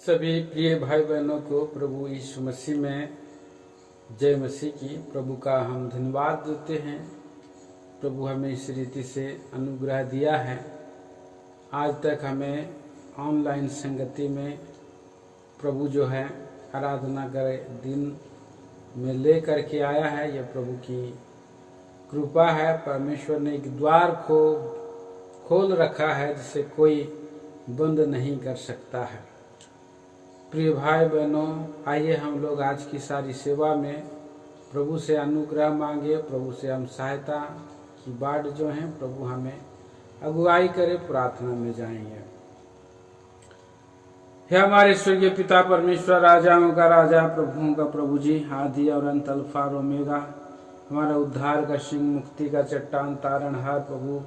सभी प्रिय भाई बहनों को प्रभु यीशु मसीह में जय मसीह की। प्रभु का हम धन्यवाद देते हैं। प्रभु हमें इस रीति से अनुग्रह दिया है। आज तक हमें ऑनलाइन संगति में प्रभु जो है आराधना करे दिन में ले करके आया है। यह प्रभु की कृपा है। परमेश्वर ने एक द्वार को खोल रखा है जिसे कोई बंद नहीं कर सकता है। प्रिय भाई बहनों, आइए हम लोग आज की सारी सेवा में प्रभु से अनुग्रह मांगे। प्रभु से हम सहायता की बाट जो है प्रभु हमें अगुवाई करे। प्रार्थना में जाएंगे। हे हमारे स्वर्गीय पिता परमेश्वर, राजाओं का राजा, प्रभुओं का प्रभु जी, आदि और अंत, अल्फा और ओमेगा, हमारा उद्धार का सिंह, मुक्ति का चट्टान, तारणहार प्रभु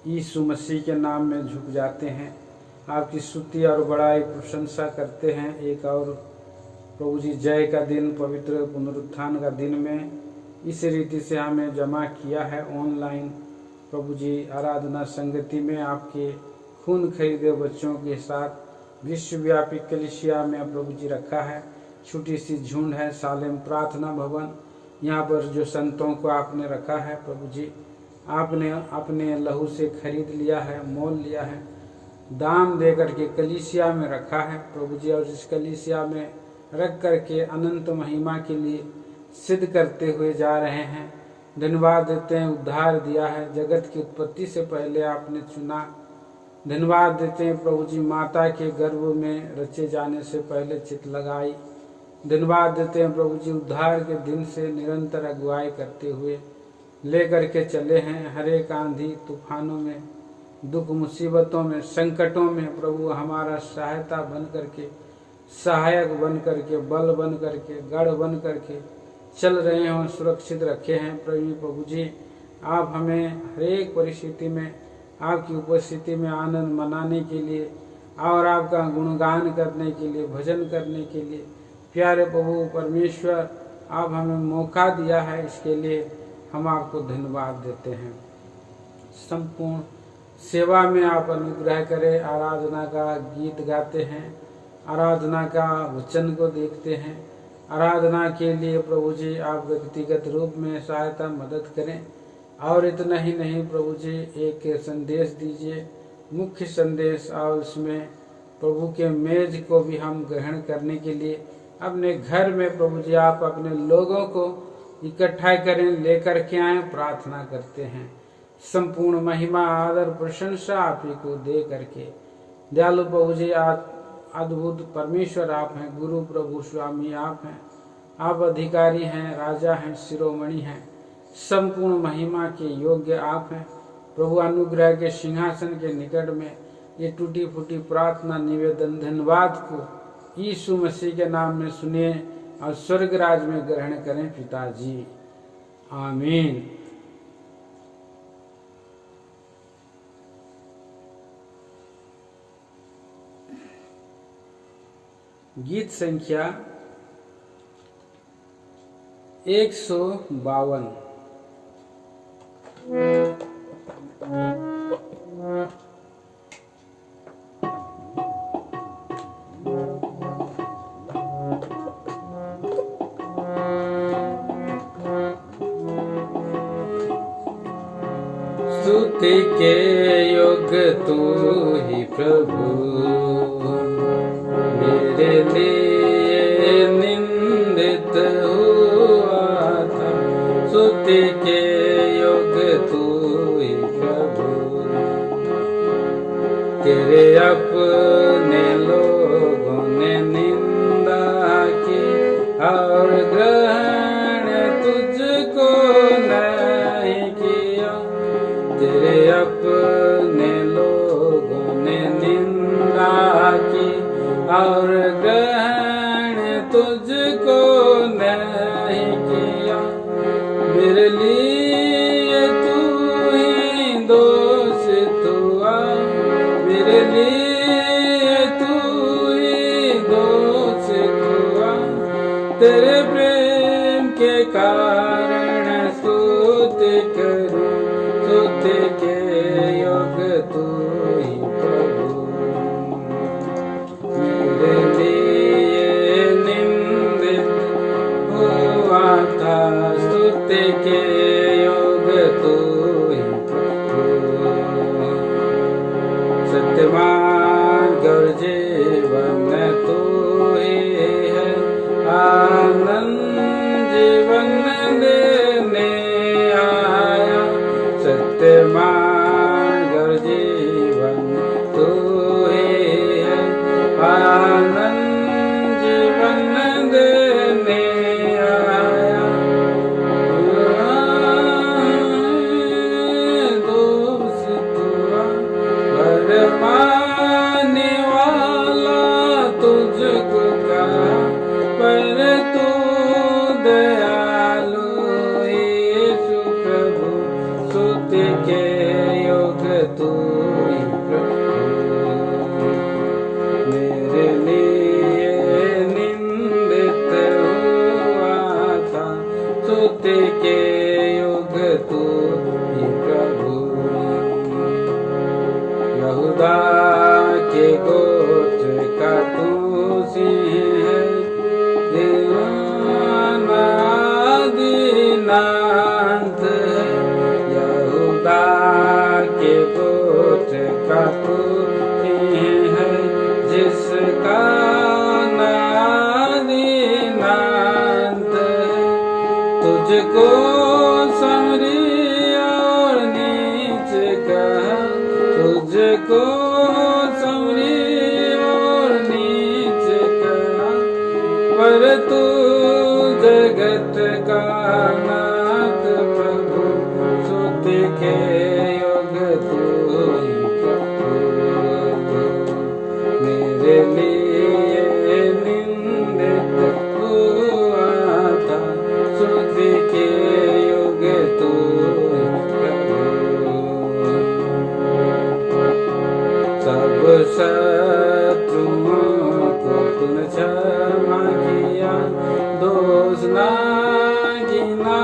यीशु मसीह के नाम में झुक जाते हैं। आपकी स्तुति और बड़ाई प्रशंसा करते हैं। एक और प्रभु जी जय का दिन, पवित्र पुनरुत्थान का दिन में इस रीति से हमें जमा किया है ऑनलाइन प्रभु जी आराधना संगति में। आपके खून खरीदे बच्चों के साथ विश्वव्यापी कलीसिया में प्रभु जी रखा है। छोटी सी झुंड है सालेम प्रार्थना भवन, यहाँ पर जो संतों को आपने रखा है प्रभु जी, आपने अपने लहू से खरीद लिया है, मोल लिया है, दाम दे करके कलीसिया में रखा है प्रभु जी। और इस कलीसिया में रख करके अनंत महिमा के लिए सिद्ध करते हुए जा रहे हैं। धन्यवाद देते हैं, उद्धार दिया है। जगत की उत्पत्ति से पहले आपने चुना। धन्यवाद देते हैं प्रभु जी, माता के गर्भ में रचे जाने से पहले चित लगाई। धन्यवाद देते हैं प्रभु जी, उद्धार के दिन से निरंतर अगुवाई करते हुए ले करके चले हैं। हर एक आंधी तूफानों में, दुख मुसीबतों में, संकटों में प्रभु हमारा सहायता बन करके, सहायक बन करके, बल बन करके, गढ़ बन करके चल रहे हों, सुरक्षित रखे हैं प्रभु जी। आप हमें हर एक परिस्थिति में आपकी उपस्थिति में आनंद मनाने के लिए और आपका गुणगान करने के लिए, भजन करने के लिए प्यारे प्रभु परमेश्वर आप हमें मौका दिया है। इसके लिए हम आपको धन्यवाद देते हैं। संपूर्ण सेवा में आप अनुग्रह करें। आराधना का गीत गाते हैं, आराधना का वचन को देखते हैं। आराधना के लिए प्रभु जी आप व्यक्तिगत रूप में सहायता मदद करें। और इतना ही नहीं प्रभु जी, एक संदेश दीजिए, मुख्य संदेश, और उसमें प्रभु के मेज को भी हम ग्रहण करने के लिए अपने घर में प्रभु जी आप अपने लोगों को इकट्ठा करें, लेकर के आए। प्रार्थना करते हैं। संपूर्ण महिमा, आदर, प्रशंसा आप ही को दे करके दयालु प्रभु जी अद्भुत परमेश्वर आप हैं। गुरु प्रभु स्वामी आप हैं। आप अधिकारी हैं, राजा हैं, शिरोमणि हैं। संपूर्ण महिमा के योग्य आप हैं प्रभु। अनुग्रह के सिंहासन के निकट में ये टूटी फूटी प्रार्थना निवेदन धन्यवाद को यीशु मसीह के नाम में सुनिए और स्वर्ग राज में ग्रहण करें पिताजी। आमीन। गीत संख्या 152। स्तुति के योग्य तू ही प्रभु, मेरे लिए निंदित हुआ था। स्तुति के योग्य तू ही प्रभु, तेरे अपने लोगों ने निंदा की और ग्रहण तुझको नहीं किया। तेरे अपने लोगों ने निंदा की और ग्रहण तुझको नहीं किया। मेरे लिए तू ही दोषित हुआ, मेरे लिए तू ही दोषित हुआ। तेरे प्रेम के कारण स्तुति करूं, स्तुति के योग्य तू ही प्रभु। मेरे लिए यहूदा के गोत्र का तू सिंह है, दीनानाथ है। यहूदा के गोत्र का तू सिंह है, जिसका दीनानाथ है। तुझको समरी और नीच कहा, तुझको समरी और नीच कहा, पर तू जगत का नाथ प्रभु, स्तुति के योग्य तू ही प्रभु। मेरे लिए निंदित हुआ था, स्तुति के योग्य तू ही प्रभु। सब शत्रुओं को तूने क्षमा किया, दोष ना गिना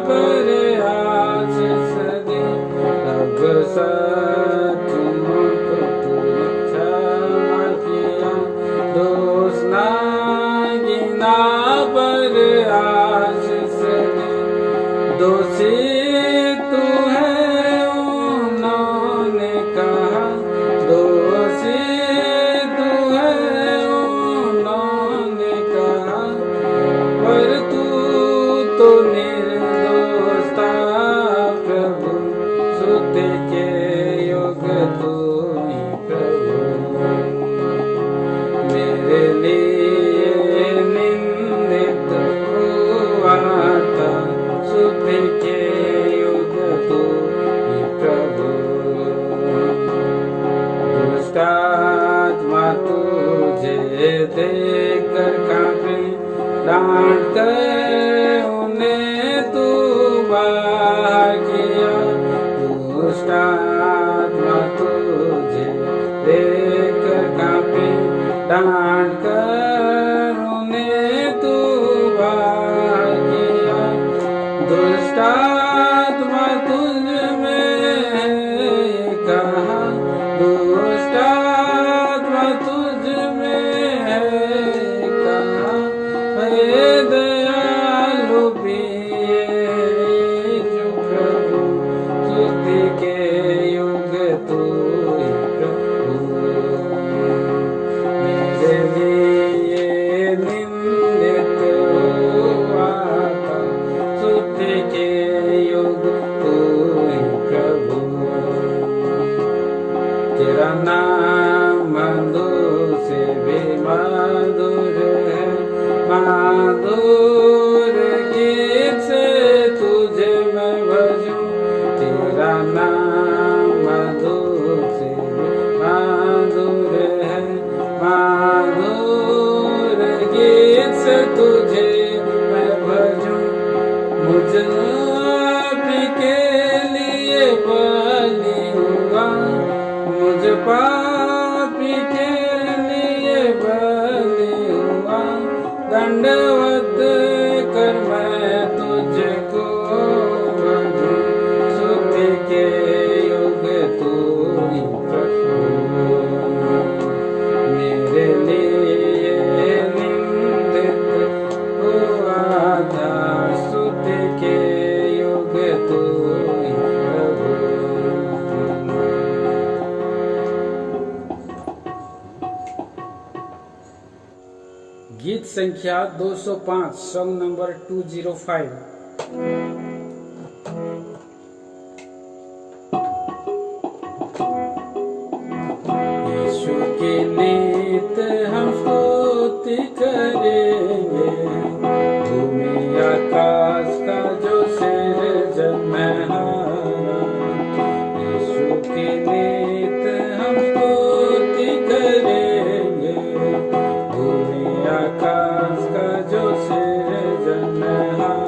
पर आशीष दे। सब शत्रुओं को तूने क्षमा किया, दोष ना गिना पर आशीष दे। दोषी तू है उन्होंने कहा, दोषी तू है उन्होंने कहा, पर तू तो निर्दोष था प्रभु, स्तुति के योग्य तू ही प्रभु। मेरे लिए निंदित हुआ था, स्तुति के योग्य तू ही प्रभु। दुष्ट आत्मा तुझे देखकर कांपे, डांट कर उन्हें तू बाहर किया। दुष्ट आत्मा तुझे देखकर कांपे, डांट कर उन्हें तू बाहर किया। दुष्ट आत्मा तुझ में है ये कहा, दुष्ट आत्मा तुझ में है कहा, हे दयालु प्रिय यीशु प्रभु, स्तुति के योग्य तू ही प्रभु। मेरे लिए निंदित हुआ था, स्तुति के योग्य तू ही प्रभु। तेरा नाम मधुर से भी मधुर है, मधुर गीत से तुझे मैं भजूं। तेरा नाम मधुर से भी मधुर है, मधुर गीत से तुझे मैं भजूं। मुझ पापी के लिए बलि हुआ, मुझ पापी के लिए बलि हुआ। दंडवत कर मैं तुझको भजूं, स्तुति के योग्य तू ही प्रभु। मेरे लिए निंदित हुआ था, स्तुति के योग्य तू ही प्रभु। गीत संख्या 205, सॉन्ग नंबर 205। यीशु की नीत हम स्तुति करेंगे, भूमि आकाश का जो सिरजनहारा। यीशु की नीत हम स्तुति करेंगे, आकाश का जो सिरजनहार।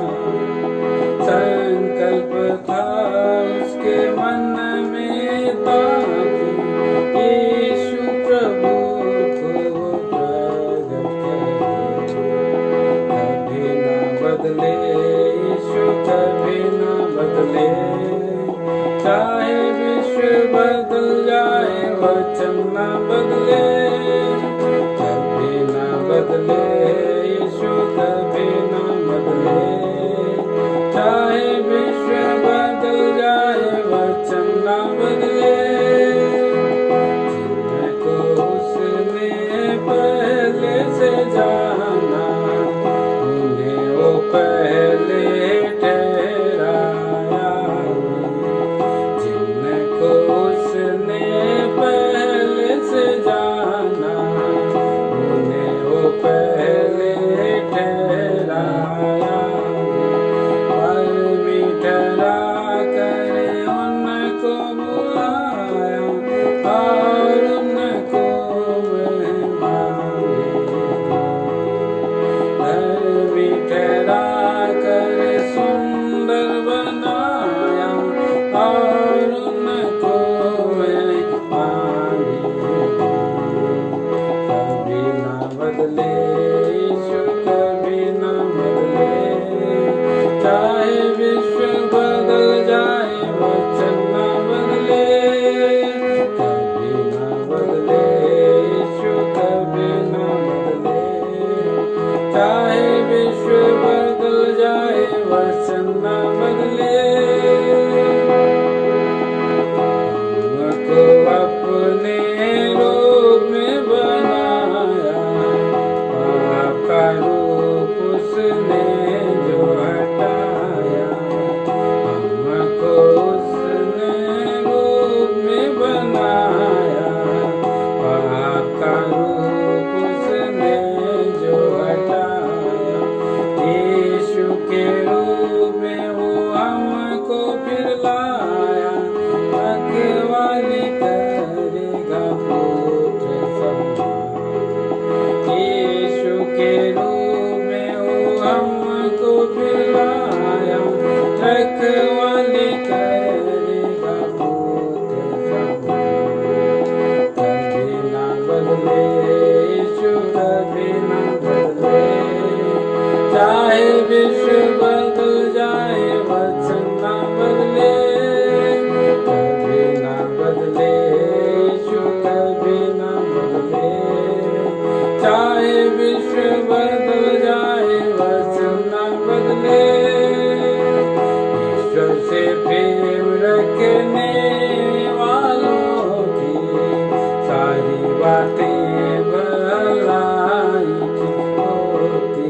बातें भलाई की होती,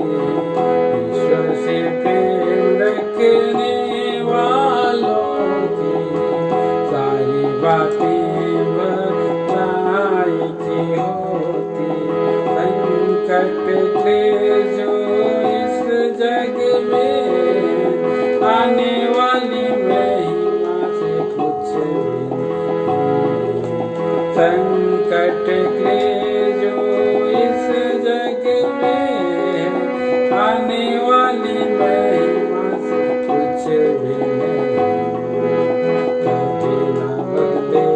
ईश्वर से प्रेम रखने वालों की सारी बातें भलाई की होती। संकट क्लेश जो इस जग में आने वाली महिमा से कुछ भी नहीं। संकट क्लेश जो इस जग में आने वाली महिमा से कुछ भी नहीं। कभी न बदले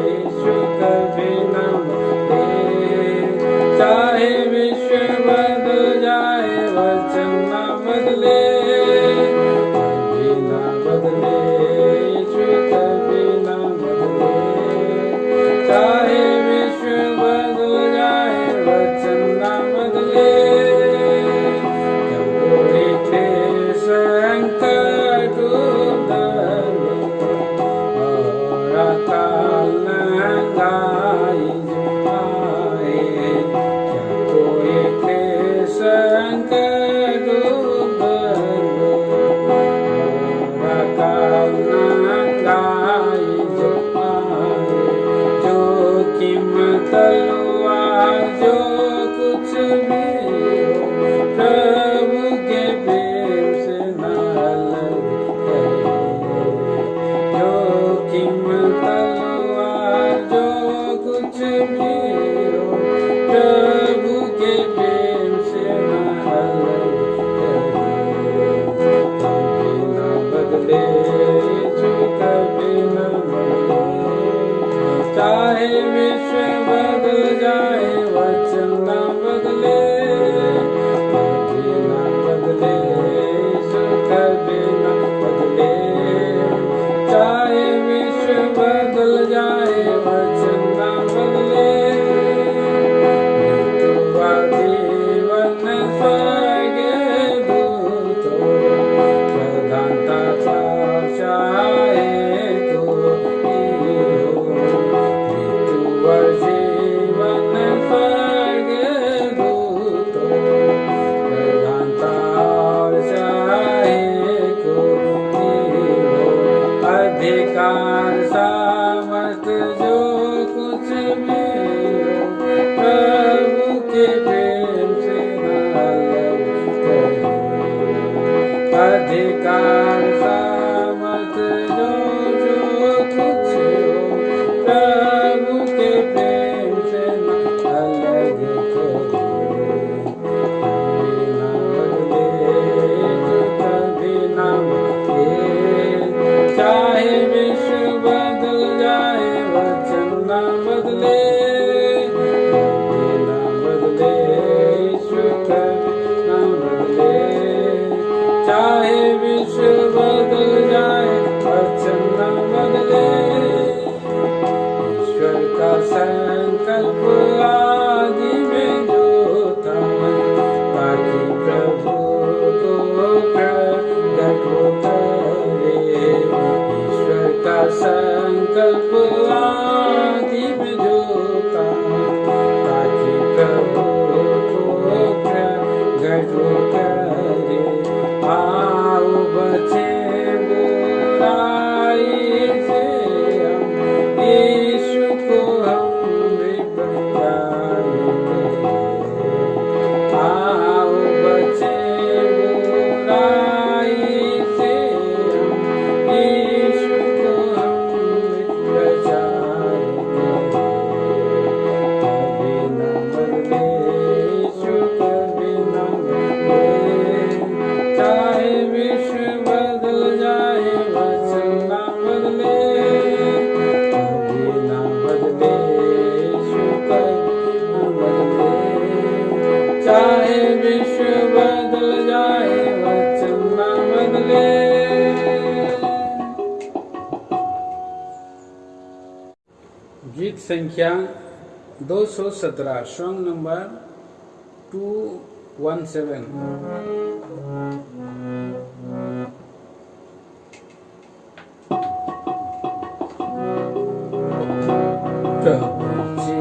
यीशु, कभी न बदले, चाहे विश्व बदल जाए वचन न बदले। कभी न बदले यीशु, कभी न बदले, चाहे विश्व बदल जाए वचन न बदले। जब कोई क्लेश संकट उधर और अकाल नंगाई आए, क्या कोई क्लेश संकट उधर और अकाल नंगाई आए, जोखिम तलवार जो कुछ भी हो, प्रभु के प्रेम से न अलग करिए। जोखिम तलवार जो कुछ भी हो, प्रभु के प्रेम से न अलग करिए। कभी न बदले यीशु, कभी न बदले, चाहे विश्व बदल जाए वचन न बदले। कभी न बदले यीशु, कभी न बदले, चाहे विश्व बदल जाए वचन न बदले। मृत्यु जीवन स्वर्ग दूतों प्रधानता चाहे तो ही हो। मृत्यु जीवन स्वर्ग दूतों प्रधानता चाहे को ही हो। अधिकार सामर्थ जो कुछ भी हो, प्रभु के प्रेम से न अलग करिए। अधिकार सामर्थ जो कुछ हो, प्रभु के प्रेम से न अलग करिए। कभी न बदले, कभी न बदले, चाहे विश्व बदल जाए वचन न बदले। कभी न बदले यीशु, कभी न बदले, चाहे विश्व बदल जाए वचन न बदले। ईश्वर का संकल्प आदि में जो था, ताकि प्रभु को प्रगट करे। ईश्वर का संकल्प आदि में जो था, ताकि प्रभु को प्रगट करे। आओ बचे बुराई से हम, यीशु को हम भी बचाए करें। आओ बचे बुराई से हम, यीशु को हम भी बचाए करें। कभी न बदले यीशु, कभी न बदले, चाहे विश्व बदल जाए वचन न बदले। कभी न बदले यीशु, कभी न बदले, चाहे विश्व बदल जाए वचन न बदले। गीत संख्या 217, सॉन्ग नंबर 217। प्रभु जी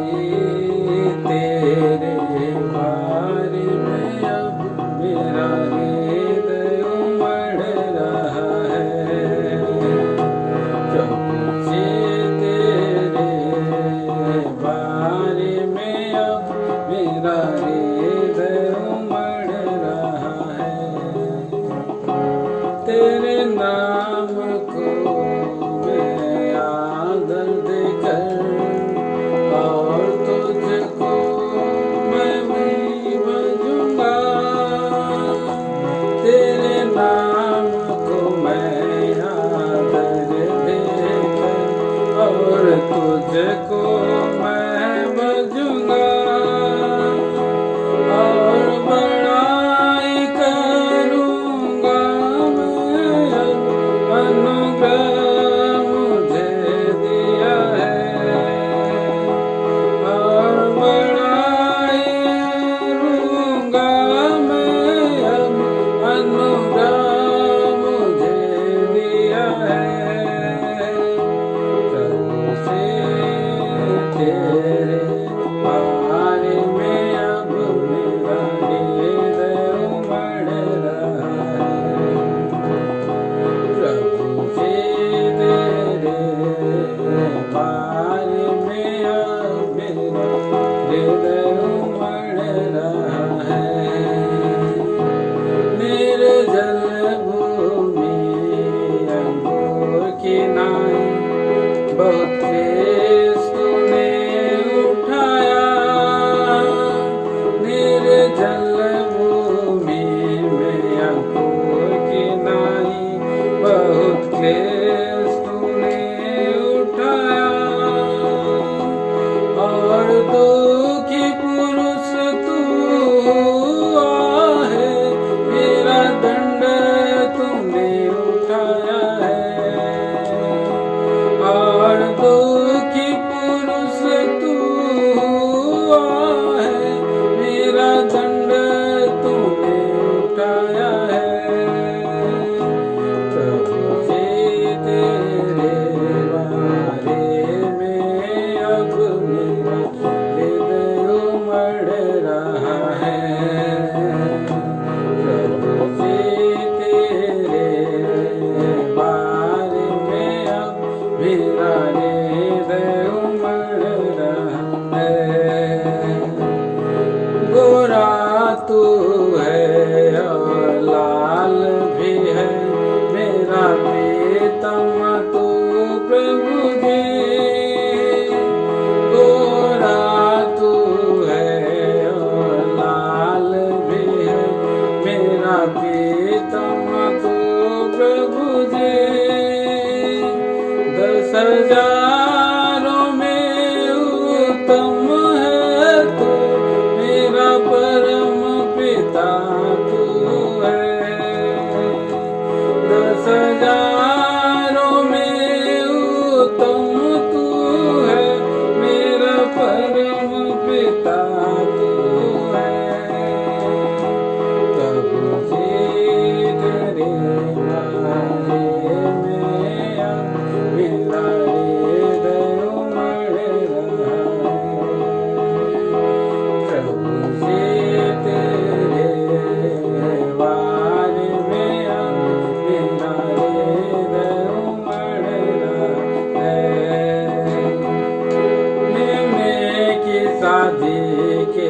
शादी के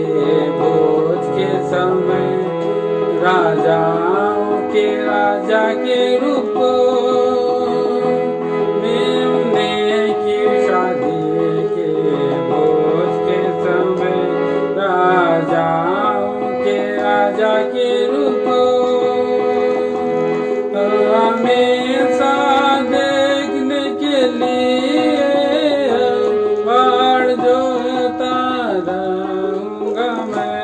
भोज के समय राजाओं के राजा के रूप मेमने की शादी के भोज के समय राजाओं के राजा के रूप हमेशा देखने के लिए बाढ़ जोता रहूंगा मैं,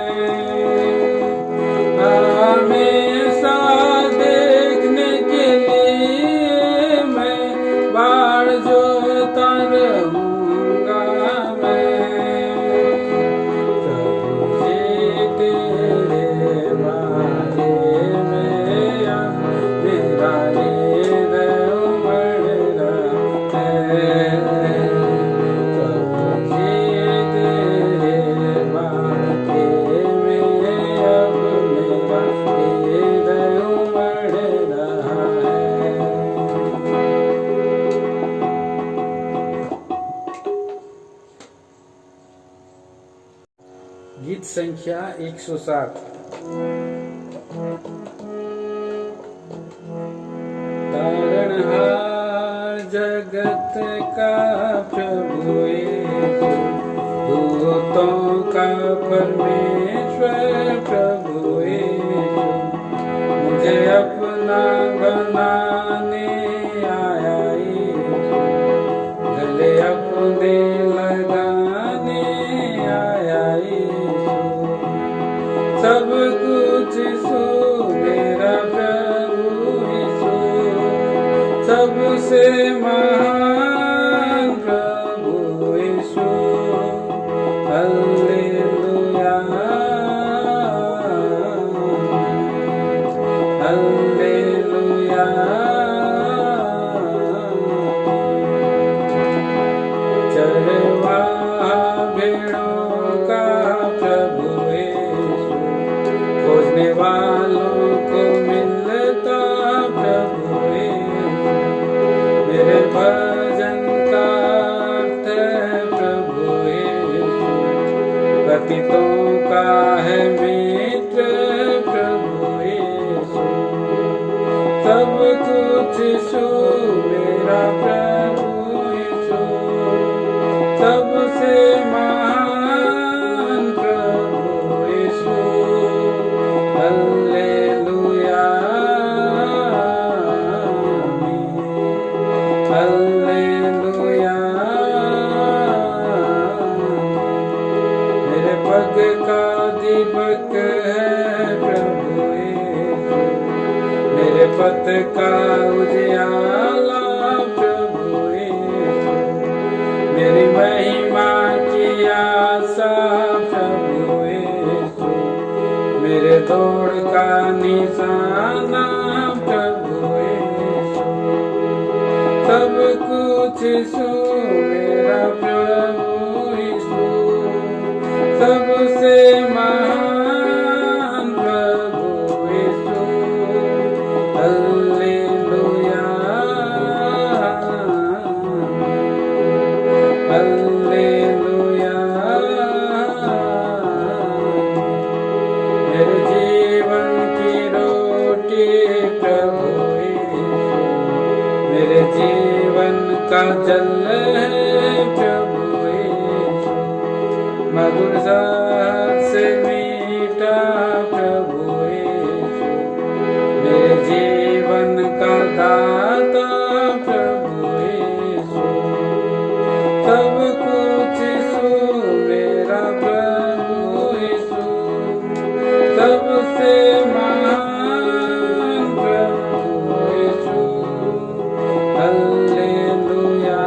हमेशा देखने के लिए मैं बाढ़ जोता रहूंगा मैं। प्रभु जी तेरे बारे में अब मेरा हृदय उमड़ रहा है। प्रभु जी तेरे बारे में अब मेरा हृदय उमड़ रहा है। गीत संख्या 107। तारणहार जगत का प्रभु यीशु, दूतों का परमेश्वर प्रभु यीशु, मुझे अपना बनाने आया यीशु, गले अपने लगाने आया यीशु। सब कुछ सो मेरा प्रभु यीशु, सबसे महान प्रभु यीशु। Hallelujah hallelujah. चरवाहा भेड़ों का प्रभु यीशु, खोजने वालों को मिलता प्रभु यीशु। मेरे भजन का अर्थ है प्रभु यीशु, पतितों का है मित्र प्रभु यीशु। सब कुछ यीशु मेरा प्रभु यीशु, सबसे महान प्रभु यीशु। Hallelujah hallelujah. मेरे पग का दीपक है प्रभु यीशु, मेरे पथ का उजियाला प्रभु यीशु। मेरी महिमा की आशा प्रभु यीशु, मेरे दौड़ का निशाना प्रभु यीशु। सब कुछ यीशु मेरा प्रभु यीशु, सबसे महान प्रभु यीशु। Hallelujah hallelujah. मेरे जीवन की रोटी प्रभु यीशु, मेरे जीवन का जल है प्रभु यीशु। मधुर स्वाद से मीठा प्रभु यीशु, मेरे जीवन का दाता प्रभु यीशु। सब कुछ यीशु मेरा प्रभु यीशु, सबसे महान प्रभु यीशु। Hallelujah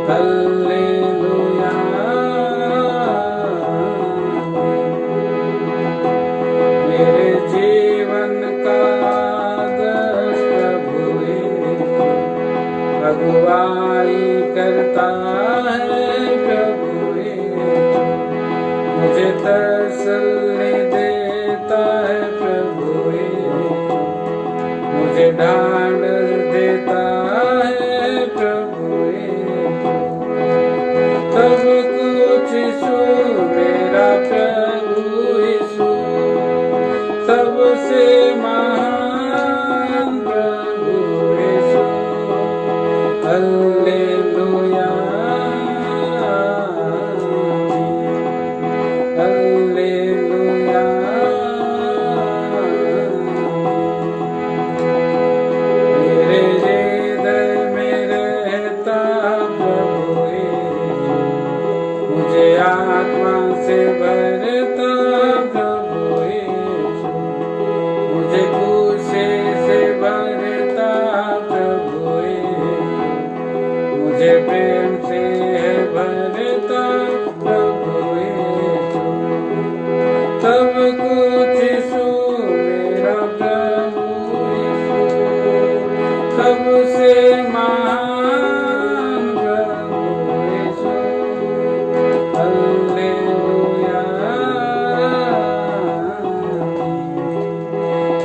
hallelujah. मेरे जीवन का आदर्श प्रभु यीशु, अगुवाई करता है प्रभु यीशु। मुझे तसल्ली देता है प्रभु यीशु, मुझे ढांढस देता है प्रभु यीशु। मुझे प्रेम से है भरता प्रभु यीशु, सब कुछ यीशु मेरा प्रभु यीशु, सबसे महान प्रभु यीशु। Hallelujah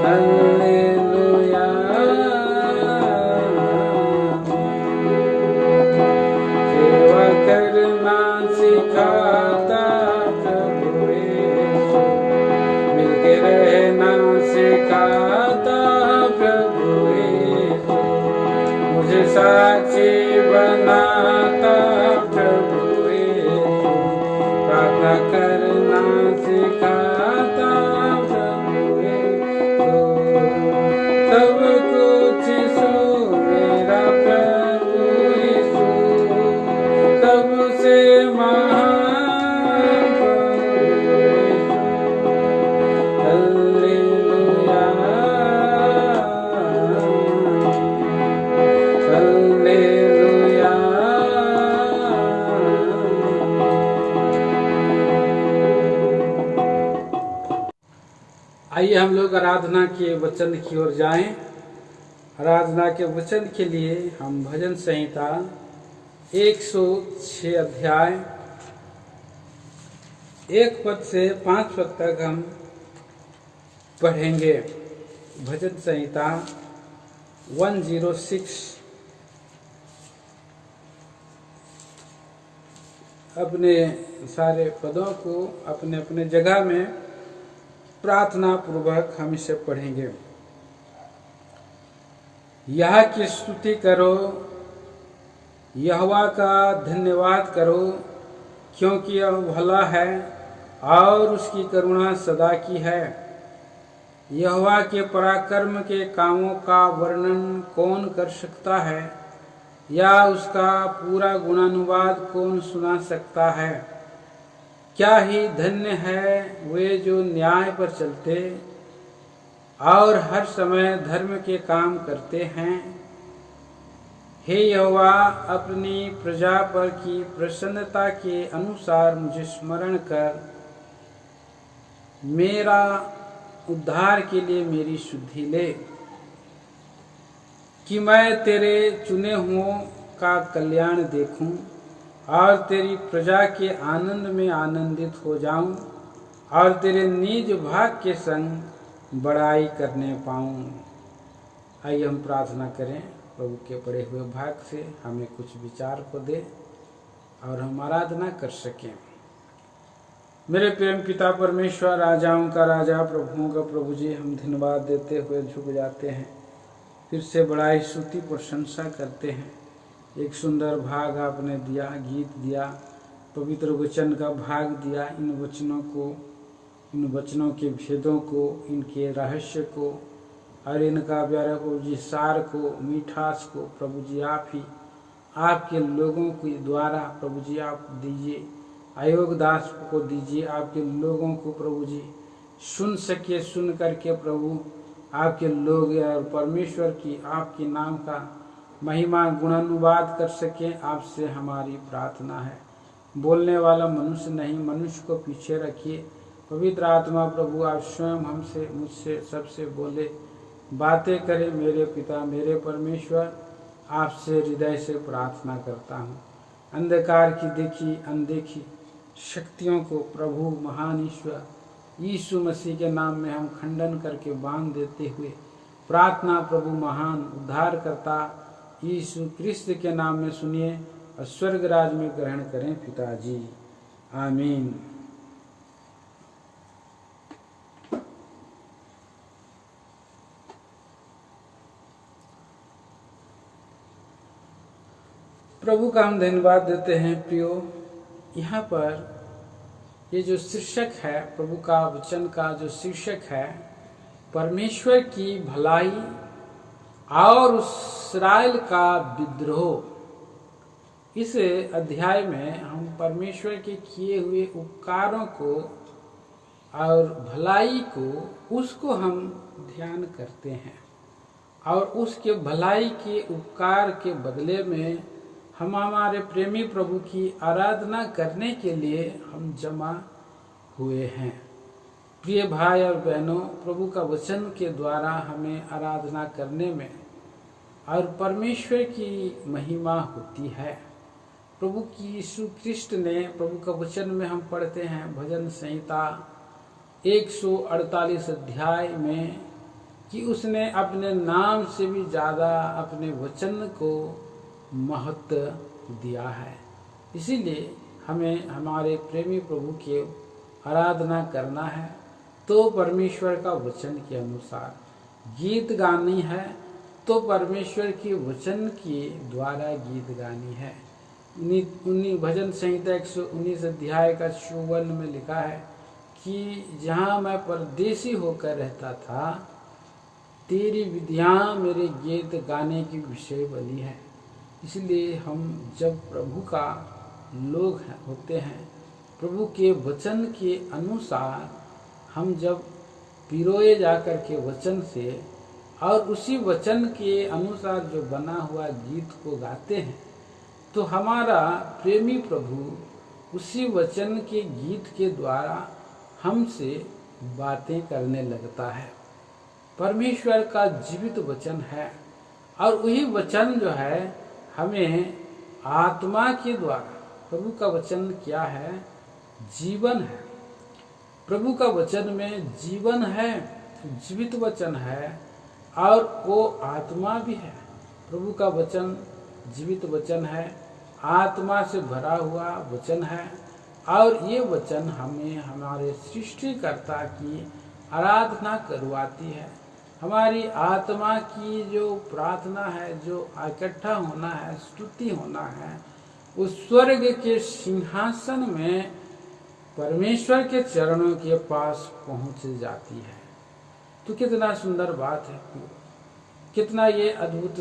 hallelujah. सेवा करना सिखाता प्रभु यीशु, मिलके रहना सिखाता प्रभु यीशु, मुझे साक्षी बनाता प्रभु यीशु, प्रार्थना करना सिखाता प्रभु यीशु, सब कुछ यीशु मेरा प्रभु यीशु, सबसे महान प्रभु यीशु। Hallelujah hallelujah. आइए हम लोग आराधना के वचन की ओर जाएं। आराधना के वचन के लिए हम भजन संहिता 106 अध्याय 1 पद से 5 पद तक हम पढ़ेंगे। भजन संहिता 106। अपने सारे पदों को अपने अपने जगह में प्रार्थना पूर्वक हम इसे पढ़ेंगे। यह की स्तुति करो, यहोवा का धन्यवाद करो, क्योंकि यह भला है और उसकी करुणा सदा की है। यहोवा के पराक्रम के कामों का वर्णन कौन कर सकता है, या उसका पूरा गुणानुवाद कौन सुना सकता है। क्या ही धन्य है वे जो न्याय पर चलते और हर समय धर्म के काम करते हैं। हे यहोवा, अपनी प्रजा पर की प्रसन्नता के अनुसार मुझे स्मरण कर, मेरा उद्धार के लिए मेरी शुद्धि ले, कि मैं तेरे चुने हुओं का कल्याण देखूं और तेरी प्रजा के आनंद में आनंदित हो जाऊं और तेरे निज भाग के संग बड़ाई करने पाऊं। आइए हम प्रार्थना करें, प्रभु के पढ़े हुए भाग से हमें कुछ विचार को दे और हम आराधना कर सकें। मेरे प्रेम पिता परमेश्वर, राजाओं का राजा, प्रभुओं का प्रभु जी, हम धन्यवाद देते हुए झुक जाते हैं, फिर से बड़ाई स्तुति प्रशंसा करते हैं। एक सुंदर भाग आपने दिया, गीत दिया, पवित्र वचन का भाग दिया। इन वचनों के भेदों को, इनके रहस्य को और इनका प्यारा प्रभु जी सार को, मिठास को प्रभु जी आप ही आपके लोगों के द्वारा प्रभु जी आप दीजिए। आयोग दास को दीजिए, आपके लोगों को प्रभु जी सुन सके, सुन करके प्रभु आपके लोग और परमेश्वर की आपके नाम का महिमा गुणानुवाद कर सके। आपसे हमारी प्रार्थना है। बोलने वाला मनुष्य नहीं, मनुष्य को पीछे रखिए। पवित्र आत्मा प्रभु आप स्वयं हमसे, मुझसे, सबसे बोले, बातें करें। मेरे पिता, मेरे परमेश्वर, आपसे हृदय से प्रार्थना करता हूँ। अंधकार की देखी अनदेखी शक्तियों को प्रभु महान ईश्वर यीशु मसीह के नाम में हम खंडन करके बांध देते हुए प्रार्थना प्रभु महान उद्धारकर्ता यीशु क्रिस्त के नाम में सुनिए और स्वर्ग राज में ग्रहण करें पिताजी। आमीन। प्रभु का हम धन्यवाद देते हैं। प्रियो, यहाँ पर ये जो शीर्षक है, प्रभु का वचन का जो शीर्षक है, परमेश्वर की भलाई और इस्राएल का विद्रोह। इस अध्याय में हम परमेश्वर के किए हुए उपकारों को और भलाई को, उसको हम ध्यान करते हैं और उसके भलाई के उपकार के बदले में हम हमारे प्रेमी प्रभु की आराधना करने के लिए हम जमा हुए हैं। प्रिय भाई और बहनों, प्रभु का वचन के द्वारा हमें आराधना करने में और परमेश्वर की महिमा होती है। प्रभु की यीशु ख्रिस्ट ने, प्रभु का वचन में हम पढ़ते हैं भजन संहिता 148 अध्याय में, कि उसने अपने नाम से भी ज़्यादा अपने वचन को महत्व दिया है। इसीलिए हमें हमारे प्रेमी प्रभु की आराधना करना है तो परमेश्वर का वचन के अनुसार, गीत गानी है तो परमेश्वर के वचन के द्वारा गीत गानी है। उन्हीं भजन संहिता 119 अध्याय का 54 में लिखा है कि जहाँ मैं परदेसी होकर रहता था, तेरी विधियाँ मेरे गीत गाने की विषय बनी है। इसलिए हम जब प्रभु का लोग होते हैं, प्रभु के वचन के अनुसार हम जब पिरोए जाकर के वचन से और उसी वचन के अनुसार जो बना हुआ गीत को गाते हैं, तो हमारा प्रेमी प्रभु उसी वचन के गीत के द्वारा हमसे बातें करने लगता है। परमेश्वर का जीवित वचन है और वही वचन जो है हमें आत्मा के द्वारा, प्रभु का वचन क्या है? जीवन है। प्रभु का वचन में जीवन है, जीवित वचन है और वो आत्मा भी है। प्रभु का वचन जीवित वचन है, आत्मा से भरा हुआ वचन है और ये वचन हमें हमारे सृष्टिकर्ता की आराधना करवाती है। हमारी आत्मा की जो प्रार्थना है, जो इकट्ठा होना है, स्तुति होना है, उस स्वर्ग के सिंहासन में परमेश्वर के चरणों के पास पहुंच जाती है। तो कितना सुंदर बात है, कितना ये अद्भुत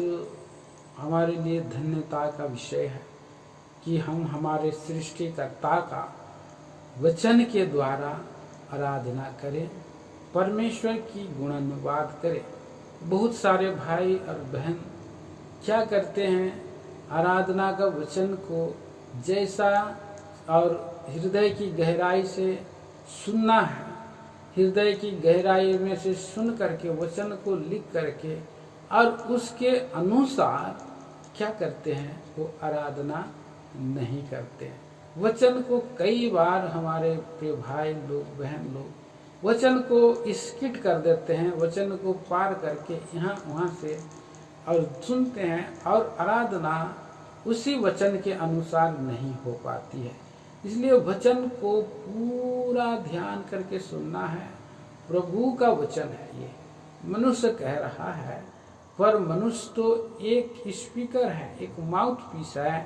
हमारे लिए धन्यता का विषय है कि हम हमारे सृष्टिकर्ता का वचन के द्वारा आराधना करें, परमेश्वर की गुणानुवाद करें। बहुत सारे भाई और बहन क्या करते हैं, आराधना का वचन को जैसा और हृदय की गहराई से सुनना है, हृदय की गहराई में से सुन करके वचन को लिख करके और उसके अनुसार क्या करते हैं, वो आराधना नहीं करते हैं। वचन को कई बार हमारे प्रिय भाई लोग, बहन लोग वचन को स्किट कर देते हैं, वचन को पार करके यहाँ वहाँ से और सुनते हैं और आराधना उसी वचन के अनुसार नहीं हो पाती है। इसलिए वचन को पूरा ध्यान करके सुनना है। प्रभु का वचन है ये, मनुष्य कह रहा है, पर मनुष्य तो एक स्पीकर है, एक माउथ पीस है,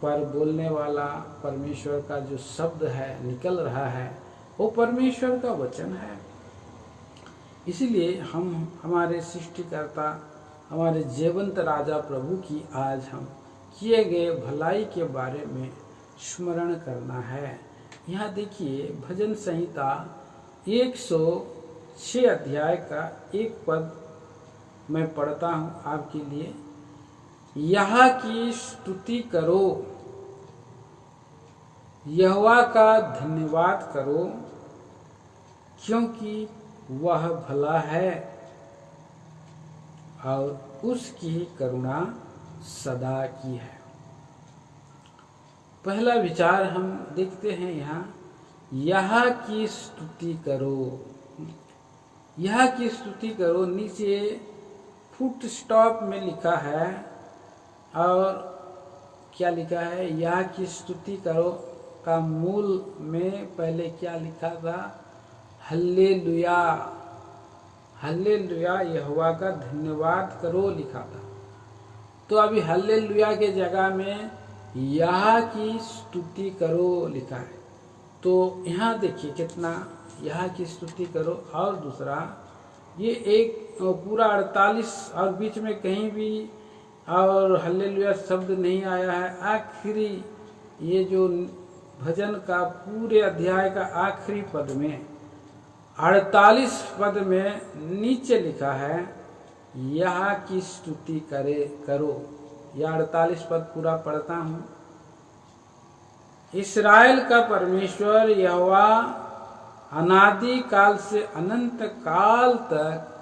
पर बोलने वाला परमेश्वर का जो शब्द है निकल रहा है वो परमेश्वर का वचन है। इसलिए हम हमारे सृष्टिकर्ता, हमारे जीवंत राजा प्रभु की आज हम किए गए भलाई के बारे में स्मरण करना है। यहाँ देखिए भजन संहिता 106 अध्याय का एक पद मैं पढ़ता हूँ आपके लिए। यहोवा की स्तुति करो, यहोवा का धन्यवाद करो, क्योंकि वह भला है और उसकी करुणा सदा की है। पहला विचार हम देखते हैं यहाँ, यहोवा की स्तुति करो, यहोवा की स्तुति करो। नीचे फुट स्टॉप में लिखा है और क्या लिखा है, यहोवा की स्तुति करो का मूल में पहले क्या लिखा था, हल्लेलुया, हल्लेलुया, यहोवा का धन्यवाद करो लिखा था। तो अभी हल्लेलुया के जगह में यहोवा की स्तुति करो लिखा है। तो यहाँ देखिए कितना, यहोवा की स्तुति करो। और दूसरा ये एक पूरा 48 और बीच में कहीं भी और हल्लेलुया शब्द नहीं आया है। आखिरी ये जो भजन का पूरे अध्याय का आखिरी पद में 48 पद में नीचे लिखा है, यहोवा की स्तुति करो, या 48 पद पूरा पढ़ता हूँ। इस्राएल का परमेश्वर यहोवा अनादि काल से अनंत काल तक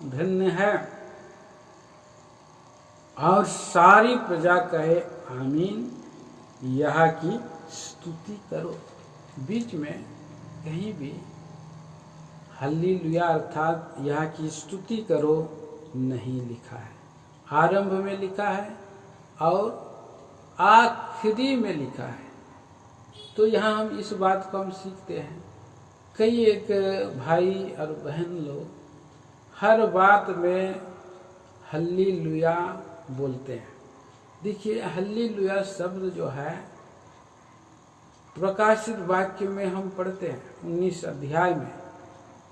धन्य है। और सारी प्रजा कहे आमीन, यह की स्तुति करो। बीच में कहीं भी हल्लेलुया अर्थात यह की स्तुति करो नहीं लिखा है। आरंभ में लिखा है और आखिरी में लिखा है। तो यहाँ हम इस बात को हम सीखते हैं। कई एक भाई और बहन लोग हर बात में हल्लेलुया बोलते हैं। देखिए, हल्लेलुया शब्द जो है प्रकाशित वाक्य में हम पढ़ते हैं 19 अध्याय में,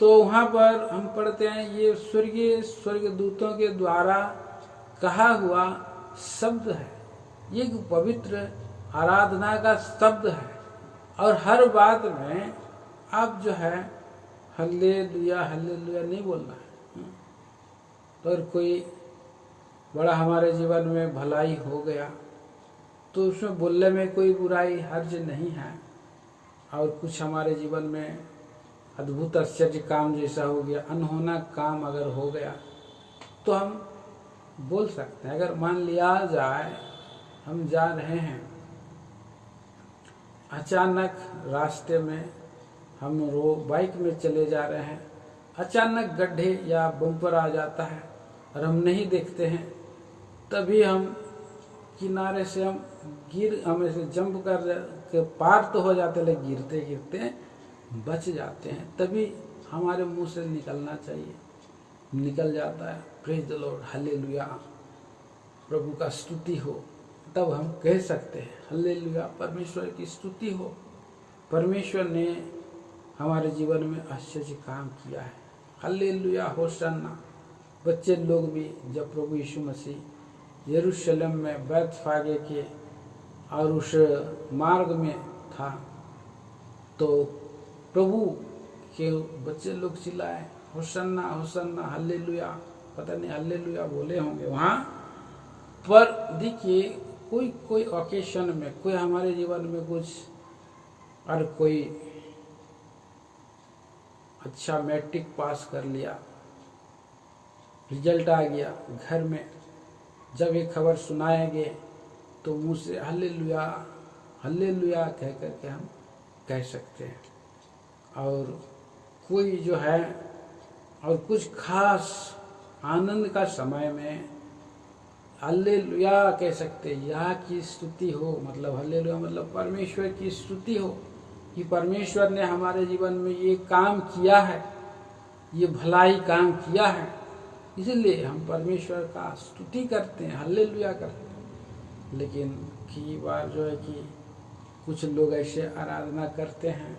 तो वहाँ पर हम पढ़ते हैं ये स्वर्गदूतों के द्वारा कहा हुआ शब्द है। ये पवित्र आराधना का शब्द है और हर बात में आप जो है हल्लेलुया हल्लेलुया नहीं बोलना है। तो अगर कोई बड़ा हमारे जीवन में भलाई हो गया तो उसमें बोलने में कोई बुराई हर्ज नहीं है। और कुछ हमारे जीवन में अद्भुत आश्चर्य काम जैसा हो गया, अनहोना काम अगर हो गया तो हम बोल सकते हैं। अगर मान लिया जाए हम जा रहे हैं, अचानक रास्ते में हम बाइक में चले जा रहे हैं, अचानक गड्ढे या बम्पर आ जाता है और हम नहीं देखते हैं, तभी हम किनारे से हम ऐसे जंप कर के पार तो हो जाते, लेकिन गिरते गिरते बच जाते हैं। तभी हमारे मुंह से निकलना चाहिए, निकल जाता है प्रेज द लॉर्ड, हालेलुया, प्रभु का स्तुति हो। तब हम कह सकते हैं हालेलुया, परमेश्वर की स्तुति हो। परमेश्वर ने हमारे जीवन में आश्चर्य काम किया है। हालेलुया, होशाना। बच्चे लोग भी जब प्रभु यीशु मसीह यरूशलेम में बैतफागे के और उस मार्ग में था तो प्रभु के बच्चे लोग चिल्लाए होशन्ना होशन्ना हालेलुया, पता नहीं हालेलुया बोले होंगे वहाँ पर। देखिए, कोई ओकेशन में, कोई हमारे जीवन में कुछ और कोई अच्छा मैट्रिक पास कर लिया, रिजल्ट आ गया, घर में जब ये खबर सुनाएंगे तो मुंह से हालेलुया हालेलुया कह करके हम कह सकते हैं। और कोई जो है और कुछ खास आनंद का समय में हालेलुया कह सकते हैं, यह की स्तुति हो। मतलब हालेलुया मतलब परमेश्वर की स्तुति हो कि परमेश्वर ने हमारे जीवन में ये काम किया है, ये भलाई काम किया है, इसलिए हम परमेश्वर का स्तुति करते हैं, हालेलुया करते हैं। लेकिन कई बार जो है कि कुछ लोग ऐसे आराधना करते हैं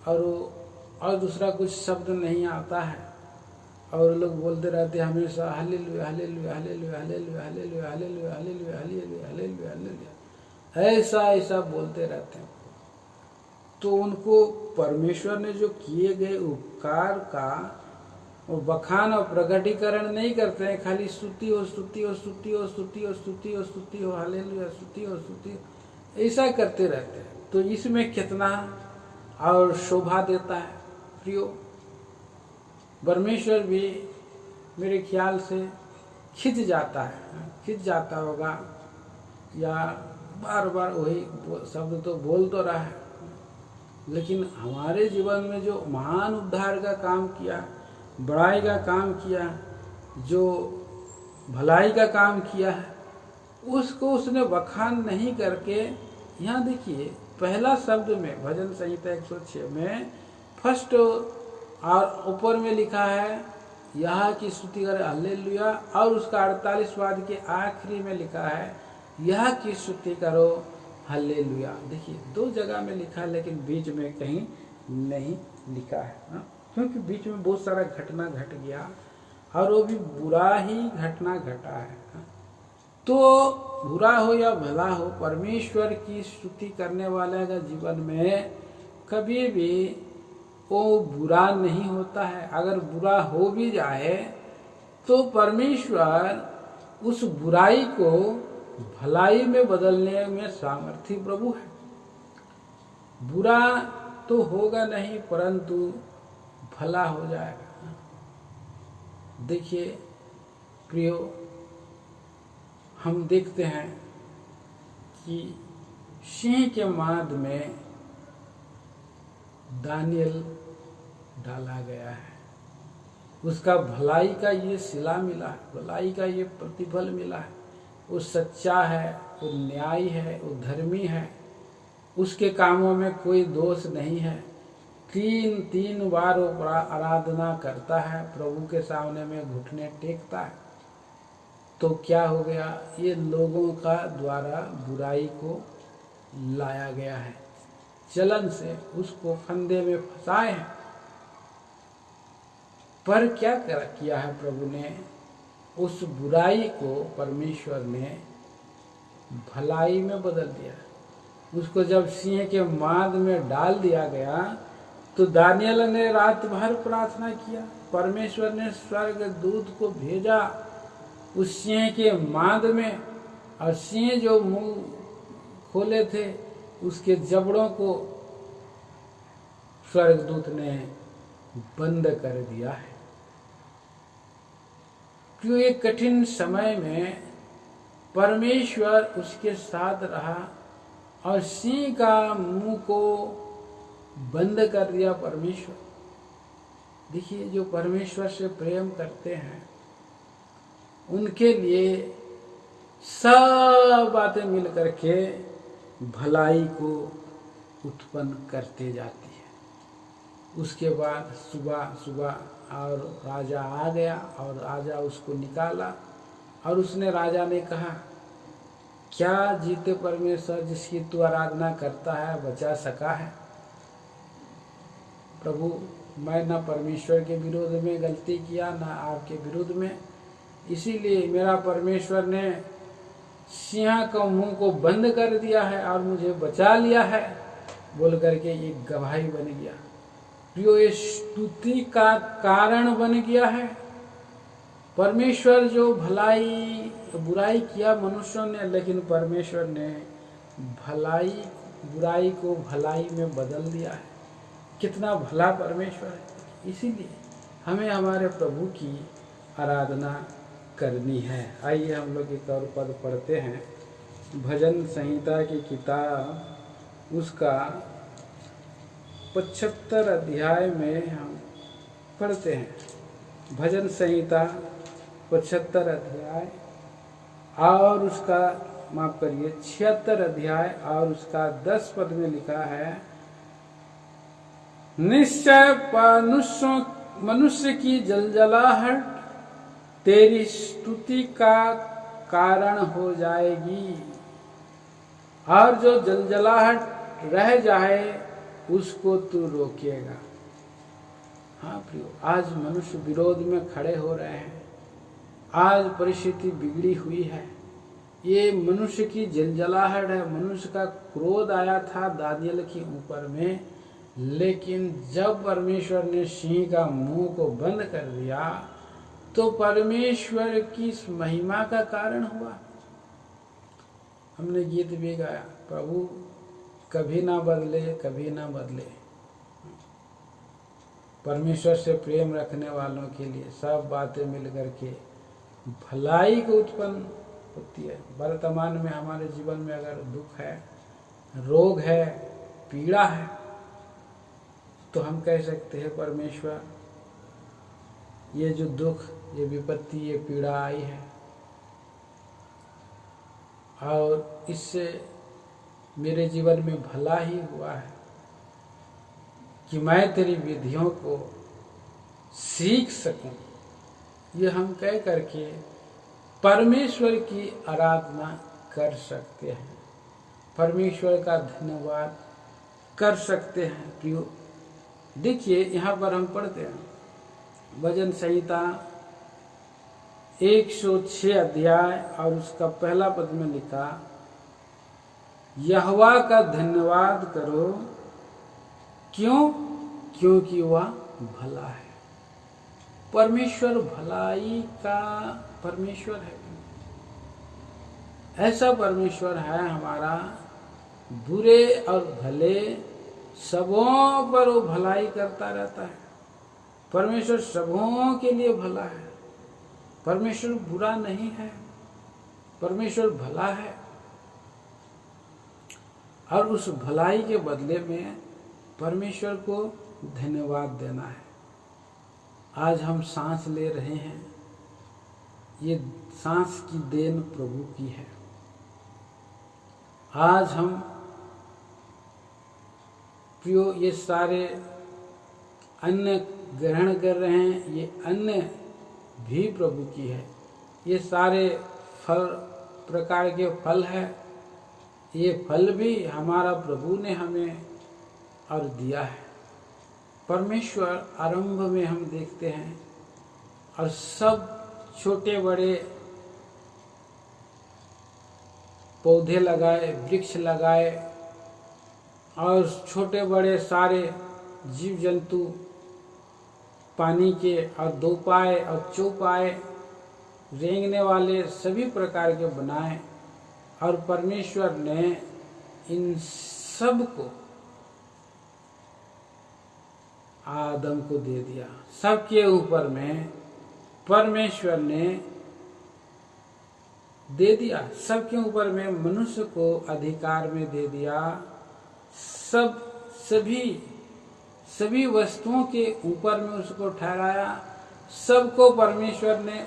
और दूसरा कुछ शब्द नहीं आता है और लोग बोलते रहते हैं हमेशा hallelujah hallelujah hallelujah hallelujah hallelujah hallelujah hallelujah hallelujah hallelujah hallelujah, ऐसा बोलते रहते हैं। तो उनको परमेश्वर ने जो किए गए उपकार का और बखान और प्रकटीकरण नहीं करते हैं, खाली स्तुति हो स्तुति हो स्तुति हो स्तुति हो स्तुति हो स्तुति हो हालेलुया स्तुति हो स्तुति हो, ऐसा करते रहते हैं। तो इसमें कितना और शोभा देता है प्रियो। परमेश्वर भी मेरे ख्याल से खिंच जाता होगा या बार बार वही शब्द तो बोल तो रहा है, लेकिन हमारे जीवन में जो महान उद्धार का काम किया, बड़ाई का काम किया, जो भलाई का काम किया है, उसको उसने बखान नहीं करके, यहाँ देखिए पहला शब्द में भजन संहिता 106 में फर्स्ट और ऊपर में लिखा है यहाँ की स्तुति करे हालेलुया, और उसका 48 वाद के आखिरी में लिखा है यह की स्तुति करो हालेलुया। देखिए 2 जगह में लिखा है, लेकिन बीच में कहीं नहीं लिखा है ना? क्योंकि बीच में बहुत सारा घटना घट गया और वो भी बुरा ही घटना घटा है। तो बुरा हो या भला हो, परमेश्वर की स्तुति करने वाले का जीवन में कभी भी वो बुरा नहीं होता है। अगर बुरा हो भी जाए तो परमेश्वर उस बुराई को भलाई में बदलने में सामर्थ्य प्रभु है। बुरा तो होगा नहीं, परंतु भला हो जाएगा। देखिए प्रियो, हम देखते हैं कि सिंह के माद में दानियल डाला गया है। उसका भलाई का ये सिला मिला है, भलाई का ये प्रतिफल मिला है। वो सच्चा है, वो न्यायी है, वो धर्मी है, उसके कामों में कोई दोष नहीं है। तीन बार वो आराधना करता है, प्रभु के सामने में घुटने टेकता है। तो क्या हो गया, ये लोगों का द्वारा बुराई को लाया गया है, चलन से उसको फंदे में फंसाए हैं। पर क्या किया है प्रभु ने, उस बुराई को परमेश्वर ने भलाई में बदल दिया। उसको जब सिंह के माद में डाल दिया गया तो दानियल ने रात भर प्रार्थना किया। परमेश्वर ने स्वर्ग दूत को भेजा उस सिंह के माद में, और सिंह जो मुंह खोले थे उसके जबड़ों को स्वर्गदूत ने बंद कर दिया है। क्यों, एक कठिन समय में परमेश्वर उसके साथ रहा और सिंह का मुंह को बंद कर दिया परमेश्वर। देखिए, जो परमेश्वर से प्रेम करते हैं उनके लिए सब बातें मिलकर के भलाई को उत्पन्न करते जाती है। उसके बाद सुबह और राजा आ गया और राजा उसको निकाला, और उसने राजा ने कहा, क्या जीते परमेश्वर जिसकी तू आराधना करता है बचा सका है? प्रभु, मैं ना परमेश्वर के विरोध में गलती किया ना आपके विरोध में, इसीलिए मेरा परमेश्वर ने सिंह का मुंह को बंद कर दिया है और मुझे बचा लिया है, बोल करके ये गवाही बन गया। प्रियो, ये स्तुति का कारण बन गया है। परमेश्वर जो बुराई किया मनुष्यों ने, लेकिन परमेश्वर ने बुराई को भलाई में बदल दिया है। कितना भला परमेश्वर है। इसीलिए हमें हमारे प्रभु की आराधना करनी है। आइए हम लोग एक और पद पढ़ते हैं, भजन संहिता की किताब उसका 75 अध्याय में हम पढ़ते हैं। भजन संहिता 75 अध्याय और उसका 76 अध्याय और उसका 10 पद में लिखा है, निश्चय मनुष्य की जलजलाहट तेरी स्तुति का कारण हो जाएगी, और जो जलजलाहट रह जाए उसको तू रोकेगा। हाँ प्रियो, आज मनुष्य विरोध में खड़े हो रहे हैं, आज परिस्थिति बिगड़ी हुई है। ये मनुष्य की जलजलाहट है। मनुष्य का क्रोध आया था दानियल के ऊपर में, लेकिन जब परमेश्वर ने सिंह का मुंह को बंद कर दिया तो परमेश्वर की महिमा का कारण हुआ। हमने गीत भी गाया, प्रभु कभी ना बदले, कभी ना बदले। परमेश्वर से प्रेम रखने वालों के लिए सब बातें मिलकर के भलाई को उत्पन्न होती है। वर्तमान में हमारे जीवन में अगर दुख है, रोग है, पीड़ा है, तो हम कह सकते हैं परमेश्वर, ये जो दुख, ये विपत्ति, ये पीड़ा आई है और इससे मेरे जीवन में भला ही हुआ है कि मैं तेरी विधियों को सीख सकूं। ये हम कह करके परमेश्वर की आराधना कर सकते हैं, परमेश्वर का धन्यवाद कर सकते हैं। प्रियो, देखिए यहाँ पर हम पढ़ते हैं भजन संहिता 106 अध्याय और उसका पहला पद में लिखा, यहोवा का धन्यवाद करो, क्यों? क्योंकि वह भला है। परमेश्वर भलाई का परमेश्वर है। ऐसा परमेश्वर है हमारा, बुरे और भले सबों पर वो भलाई करता रहता है। परमेश्वर सबों के लिए भला है। परमेश्वर बुरा नहीं है, परमेश्वर भला है। और उस भलाई के बदले में परमेश्वर को धन्यवाद देना है। आज हम सांस ले रहे हैं, ये सांस की देन प्रभु की है। आज हम प्रियो ये सारे अन्न ग्रहण कर रहे हैं, ये अन्न भी प्रभु की है। ये सारे फल प्रकार के फल है, ये फल भी हमारा प्रभु ने हमें और दिया है। परमेश्वर आरंभ में हम देखते हैं और सब छोटे बड़े पौधे लगाए, वृक्ष लगाए और छोटे बड़े सारे जीव जंतु पानी के और दो पाए और चौपाए रेंगने वाले सभी प्रकार के बनाए। और परमेश्वर ने इन सब को आदम को दे दिया। सबके ऊपर में परमेश्वर ने दे दिया, सबके ऊपर में मनुष्य को अधिकार में दे दिया। सभी वस्तुओं के ऊपर में उसको ठहराया। सबको परमेश्वर ने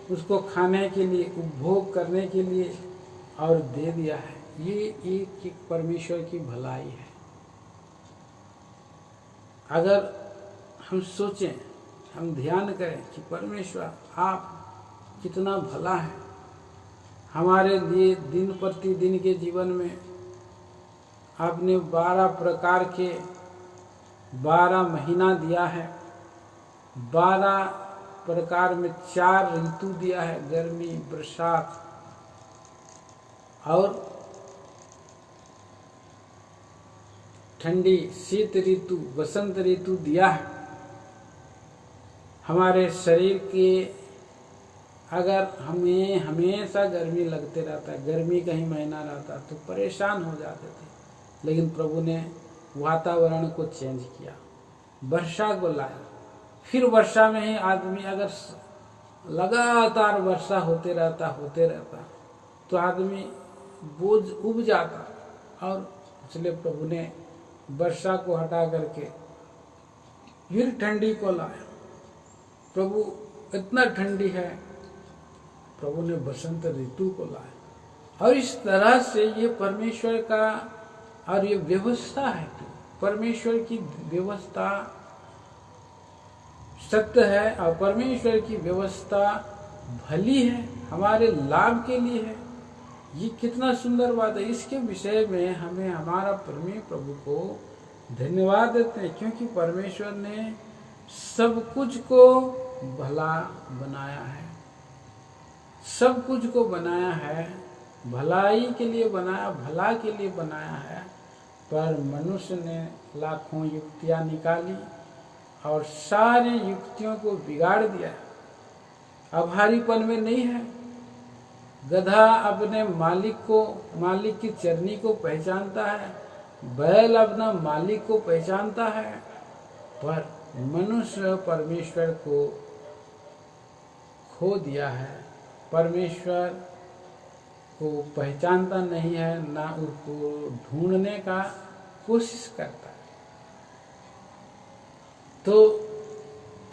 उसको खाने के लिए, उपभोग करने के लिए और दे दिया है। ये एक परमेश्वर की भलाई है। अगर हम सोचें, हम ध्यान करें कि परमेश्वर आप कितना भला है, हमारे लिए दिन प्रतिदिन के जीवन में आपने 12 प्रकार के 12 महीना दिया है, 12 प्रकार में 4 ऋतु दिया है, गर्मी, बरसात और ठंडी, शीत ऋतु, वसंत ऋतु दिया है। हमारे शरीर के अगर हमें हमेशा गर्मी लगते रहता है, गर्मी का ही महीना रहता तो परेशान हो जाते थे, लेकिन प्रभु ने वातावरण को चेंज किया, वर्षा को लाया। फिर वर्षा में ही आदमी अगर लगातार वर्षा होते रहता तो आदमी बोझ उब जाता। और इसलिए प्रभु ने वर्षा को हटा करके फिर ठंडी को लाया। प्रभु इतना ठंडी है, प्रभु ने बसंत ऋतु को लाया। और इस तरह से ये परमेश्वर का और ये व्यवस्था है, परमेश्वर की व्यवस्था सत्य है और परमेश्वर की व्यवस्था भली है, हमारे लाभ के लिए है। ये कितना सुंदर बात है। इसके विषय में हमें हमारा प्रभु को धन्यवाद देते हैं, क्योंकि परमेश्वर ने सब कुछ को भला बनाया है, सब कुछ को बनाया है, भलाई के लिए बनाया, भला के लिए बनाया है। पर मनुष्य ने लाखों युक्तियां निकाली और सारी युक्तियों को बिगाड़ दिया। आभारीपन में नहीं है। गधा अपने मालिक की चरनी को पहचानता है, बैल अपना मालिक को पहचानता है, पर मनुष्य परमेश्वर को खो दिया है, परमेश्वर को पहचानता नहीं है, ना उसको ढूंढने का कोशिश करता है। तो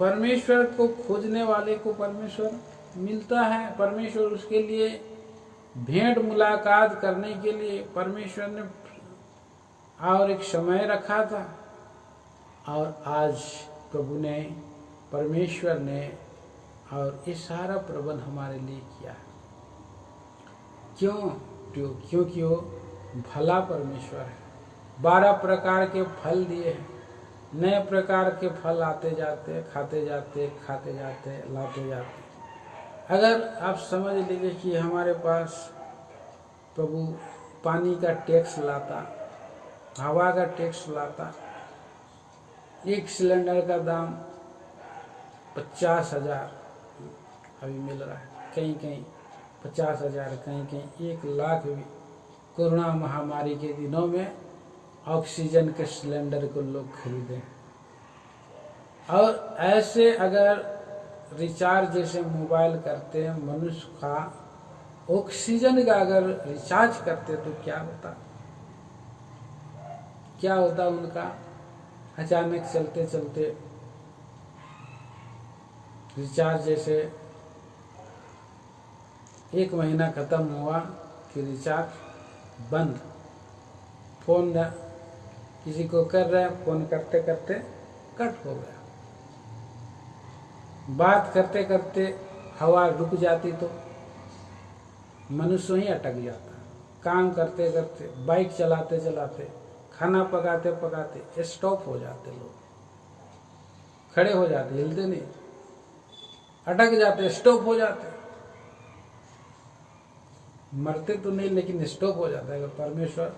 परमेश्वर को खोजने वाले को परमेश्वर मिलता है। परमेश्वर उसके लिए भेंट मुलाकात करने के लिए परमेश्वर ने और एक समय रखा था, और आज प्रभु ने, परमेश्वर ने और ये सारा प्रबंध हमारे लिए किया है। क्योंकि वो भला परमेश्वर है। 12 प्रकार के फल दिए हैं, नए प्रकार के फल आते जाते, खाते जाते, लाते जाते। अगर आप समझ लीजिए कि हमारे पास प्रभु पानी का टैक्स लाता, हवा का टैक्स लाता, एक सिलेंडर का दाम 50,000 अभी मिल रहा है, कहीं 50,000, कहीं कहीं 1,00,000 भी कोरोना महामारी के दिनों में ऑक्सीजन के सिलेंडर को लोग खरीदे। और ऐसे अगर रिचार्ज जैसे मोबाइल करते हैं, मनुष्य का ऑक्सीजन का अगर रिचार्ज करते तो क्या होता उनका। अचानक चलते चलते रिचार्ज जैसे 1 महीना खत्म हुआ कि रिचार्ज बंद, फोन किसी को कर रहे हैं, फोन करते करते कट हो गया, बात करते करते हवा रुक जाती तो मनुष्य ही अटक जाता। काम करते करते, बाइक चलाते चलाते, खाना पकाते पकाते स्टॉप हो जाते, लोग खड़े हो जाते, हिलते नहीं, अटक जाते, स्टॉप हो जाते। मरते तो नहीं लेकिन स्टॉप हो जाता है। अगर परमेश्वर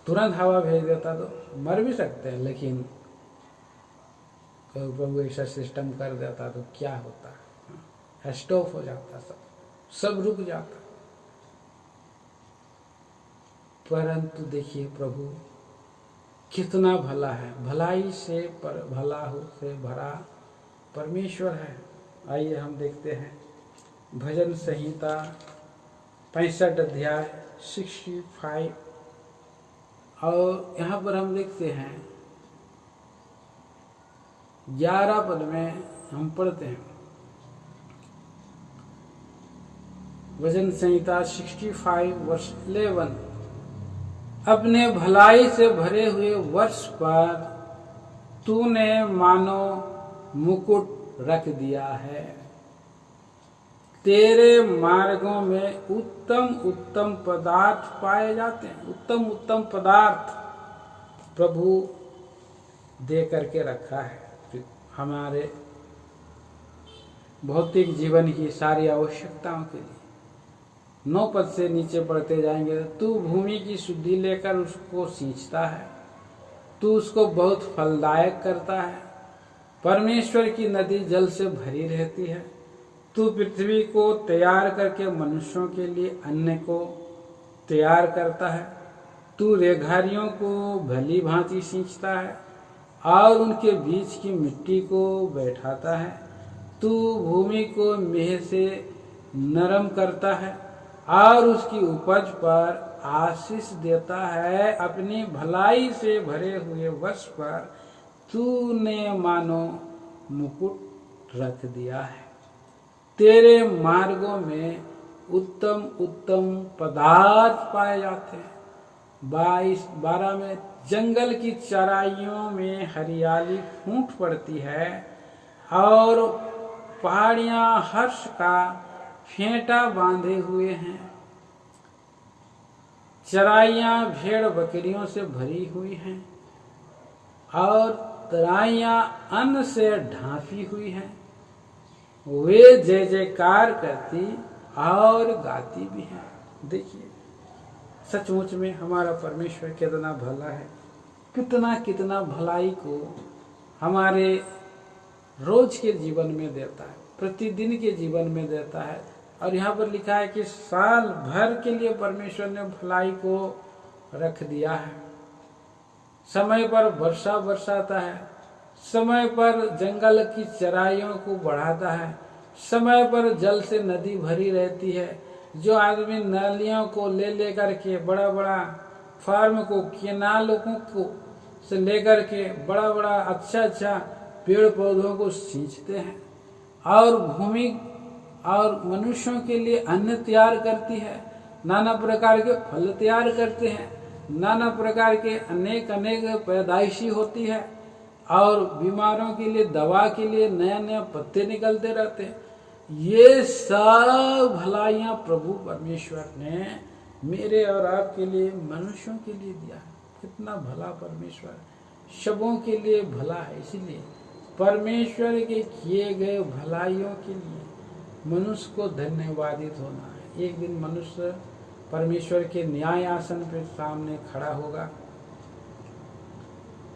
तुरंत हवा भेज देता तो मर भी सकते हैं, लेकिन प्रभु ऐसा सिस्टम कर देता तो क्या होता, स्टॉप हो जाता, सब रुक जाता। परंतु देखिए प्रभु कितना भला है, भलाई से पर भला हो से भरा परमेश्वर है। आइए हम देखते हैं भजन संहिता 65 अध्याय 65, और यहाँ पर हम देखते हैं 11 पद में हम पढ़ते हैं। भजन संहिता 65 वर्ष 11, अपने भलाई से भरे हुए वर्ष पर तूने मानो मुकुट रख दिया है। तेरे मार्गों में उत्तम उत्तम पदार्थ पाए जाते हैं। उत्तम उत्तम पदार्थ प्रभु दे करके रखा है हमारे भौतिक जीवन की सारी आवश्यकताओं के लिए। 9 पद से नीचे पढ़ते जाएंगे। तू भूमि की शुद्धि लेकर उसको सींचता है, तू उसको बहुत फलदायक करता है। परमेश्वर की नदी जल से भरी रहती है। तू पृथ्वी को तैयार करके मनुष्यों के लिए अन्न को तैयार करता है। तू रेघारियों को भली भांति सींचता है और उनके बीच की मिट्टी को बैठाता है। तू भूमि को मेह से नरम करता है और उसकी उपज पर आशीष देता है। अपनी भलाई से भरे हुए वर्ष पर तूने मानो मुकुट रख दिया है। तेरे मार्गों में उत्तम उत्तम पदार्थ पाए जाते हैं। 12 में जंगल की चराइयों में हरियाली फूट पड़ती है और पहाड़ियां हर्ष का फेंटा बांधे हुए हैं। चराइयां भेड़ बकरियों से भरी हुई हैं और तराइयां अन्न से ढांपी हुई हैं। वे जय जयकार करती और गाती भी हैं। देखिए सचमुच में हमारा परमेश्वर कितना भला है, कितना कितना भलाई को हमारे रोज के जीवन में देता है, प्रतिदिन के जीवन में देता है। और यहाँ पर लिखा है कि साल भर के लिए परमेश्वर ने भलाई को रख दिया है। समय पर वर्षा बरसाता है, समय पर जंगल की चराइयों को बढ़ाता है, समय पर जल से नदी भरी रहती है। जो आदमी नालियों को ले करके बड़ा बड़ा फार्म को, केनालों को से लेकर के बड़ा बड़ा अच्छा पेड़ पौधों को सींचते हैं और भूमि और मनुष्यों के लिए अन्न तैयार करती है, नाना प्रकार के फल तैयार करते हैं, नाना प्रकार के अनेक अनेक पैदाइशी होती है और बीमारों के लिए दवा के लिए नया नया पत्ते निकलते रहते हैं। ये सब भलाइयाँ प्रभु परमेश्वर ने मेरे और आपके लिए, मनुष्यों के लिए दिया है। कितना भला परमेश्वर, सबों के लिए भला है। इसीलिए परमेश्वर के किए गए भलाइयों के लिए मनुष्य को धन्यवादित होना है। एक दिन मनुष्य परमेश्वर के न्याय आसन पे सामने खड़ा होगा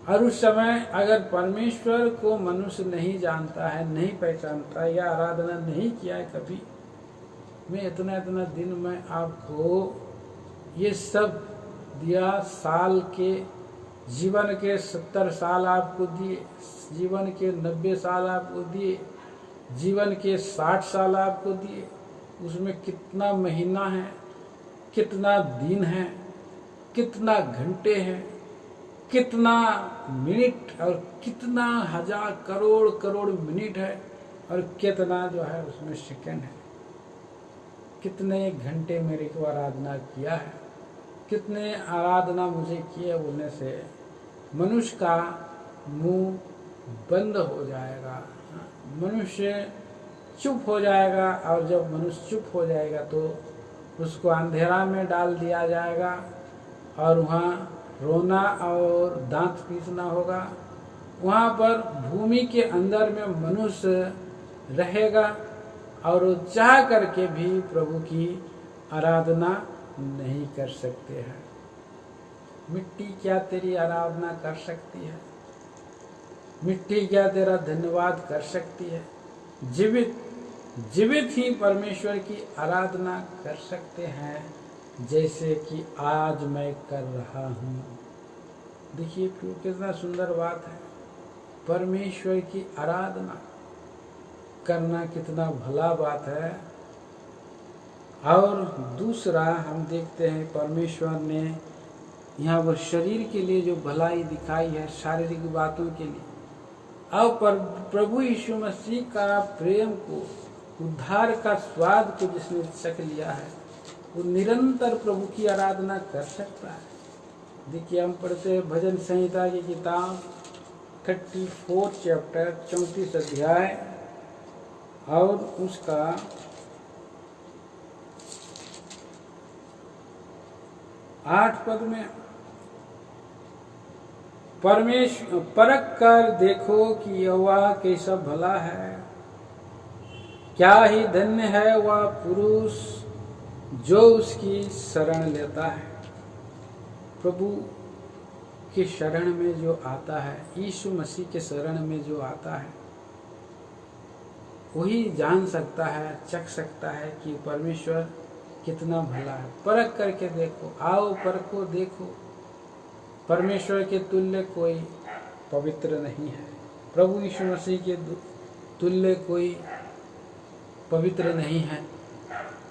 और उस समय अगर परमेश्वर को मनुष्य नहीं जानता है, नहीं पहचानता या आराधना नहीं किया है कभी, मैं इतना इतना दिन में आपको ये सब दिया, साल के जीवन के 70 साल आपको दिए, जीवन के 90 साल आपको दिए, जीवन के 60 साल आपको दिए। उसमें कितना महीना है, कितना दिन है, कितना घंटे हैं, कितना मिनट और कितना हजार करोड़ करोड़ मिनट है, और कितना जो है उसमें सेकंड है। कितने घंटे मेरे को आराधना किया है, कितने आराधना मुझे किए बोलने से मनुष्य का मुंह बंद हो जाएगा, मनुष्य चुप हो जाएगा। और जब मनुष्य चुप हो जाएगा तो उसको अंधेरा में डाल दिया जाएगा, और वहाँ रोना और दांत पीसना होगा। वहाँ पर भूमि के अंदर में मनुष्य रहेगा, और वो चाह करके भी प्रभु की आराधना नहीं कर सकते हैं। मिट्टी क्या तेरी आराधना कर सकती है? मिट्टी क्या तेरा धन्यवाद कर सकती है? जीवित ही परमेश्वर की आराधना कर सकते हैं, जैसे कि आज मैं कर रहा हूँ। देखिए फिर कितना सुंदर बात है, परमेश्वर की आराधना करना कितना भला बात है। और दूसरा हम देखते हैं परमेश्वर ने यहाँ पर शरीर के लिए जो भलाई दिखाई है, शारीरिक बातों के लिए। अब प्रभु यीशु मसीह का प्रेम को, उद्धार का स्वाद को जिसने चख लिया है, वो निरंतर प्रभु की आराधना कर सकता है। देखिए हम पढ़ते हैं भजन संहिता की किताब 34 चैप्टर 34 अध्याय और उसका 8 पद में, परमेश्वर परख कर देखो कि यहोवा कैसा भला है, क्या ही धन्य है वह पुरुष जो उसकी शरण लेता है। प्रभु के शरण में जो आता है, यीशु मसीह के शरण में जो आता है, वही जान सकता है, चख सकता है कि परमेश्वर कितना भला है। परख करके देखो, आओ परखो देखो, परमेश्वर के तुल्य कोई पवित्र नहीं है। प्रभु यीशु मसीह के तुल्य कोई पवित्र नहीं है।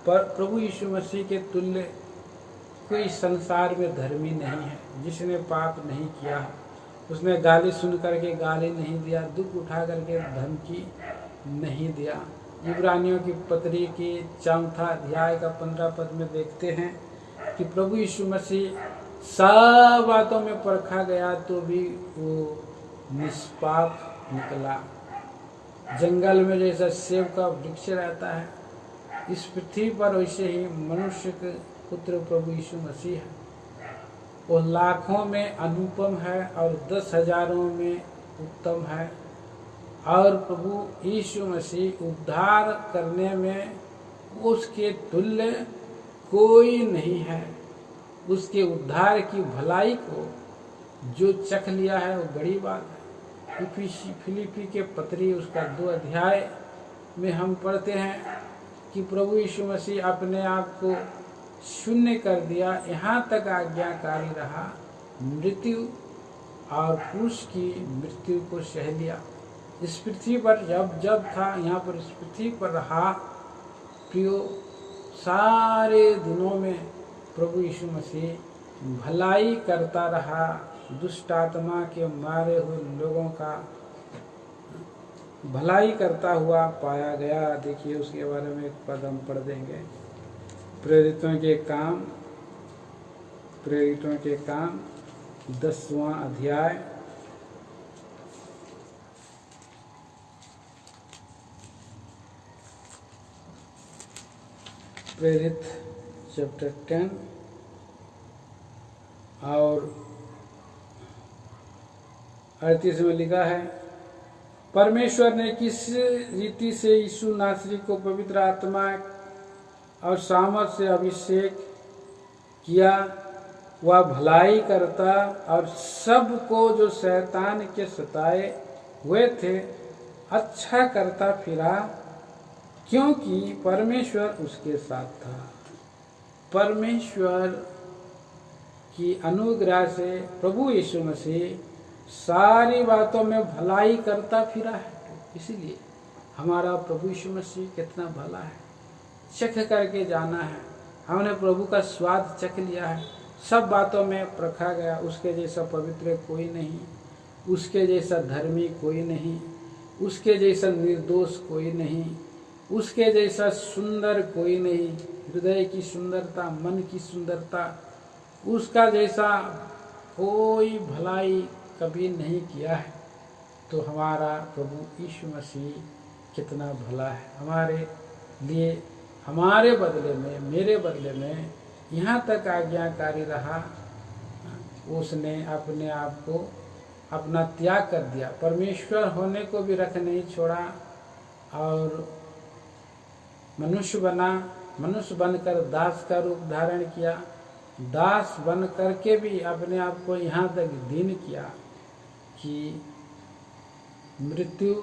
पर प्रभु यीशु मसीह के तुल्य कोई संसार में धर्मी नहीं है, जिसने पाप नहीं किया, उसने गाली सुन करके गाली नहीं दिया, दुख उठा करके धमकी नहीं दिया। इब्रानियों की पत्री की 4 अध्याय का 15 पद में देखते हैं कि प्रभु यीशु मसीह सब बातों में परखा गया तो भी वो निष्पाप निकला। जंगल में जैसा सेब का वृक्ष रहता है, इस पृथ्वी पर वैसे ही मनुष्य के पुत्र प्रभु यीशु मसीह है। वो लाखों में अनुपम है और 10,000 में उत्तम है। और प्रभु यीशु मसीह उद्धार करने में उसके तुल्य कोई नहीं है। उसके उद्धार की भलाई को जो चख लिया है वो बड़ी बात है। फिलिपी के पत्री उसका 2 अध्याय में हम पढ़ते हैं कि प्रभु यीशु मसीह अपने आप को शून्य कर दिया, यहाँ तक आज्ञाकारी रहा, मृत्यु और क्रूस की मृत्यु को सह लिया। इस पृथ्वी पर जब था, यहाँ पर इस पृथ्वी पर रहा, प्रियो सारे दिनों में प्रभु यीशु मसीह भलाई करता रहा, दुष्ट आत्मा के मारे हुए लोगों का भलाई करता हुआ पाया गया। देखिए उसके बारे में एक पद हम पढ़ देंगे। प्रेरितों के काम 10वां अध्याय प्रेरित चैप्टर 10 और 38 में लिखा है, परमेश्वर ने किस रीति से यीशु नासरी को पवित्र आत्मा और सामर्थ से अभिषेक किया, वह भलाई करता और सबको जो शैतान के सताए हुए थे अच्छा करता फिरा क्योंकि परमेश्वर उसके साथ था। परमेश्वर की अनुग्रह से प्रभु यीशु मसीह सारी बातों में भलाई करता फिरा है। इसीलिए हमारा प्रभु यीशु मसीह कितना भला है, चख करके जाना है। हमने प्रभु का स्वाद चख लिया है, सब बातों में परखा गया। उसके जैसा पवित्र कोई नहीं, उसके जैसा धर्मी कोई नहीं, उसके जैसा निर्दोष कोई नहीं, उसके जैसा सुंदर कोई नहीं। हृदय की सुंदरता, मन की सुंदरता, उसका जैसा कोई भलाई कभी नहीं किया है। तो हमारा प्रभु यीशु मसीह कितना भला है हमारे लिए, हमारे बदले में, मेरे बदले में यहाँ तक आज्ञाकारी रहा। उसने अपने आप को अपना त्याग कर दिया, परमेश्वर होने को भी रख नहीं छोड़ा और मनुष्य बना। मनुष्य बनकर दास का रूप धारण किया, दास बन करके भी अपने आप को यहाँ तक दीन किया कि मृत्यु,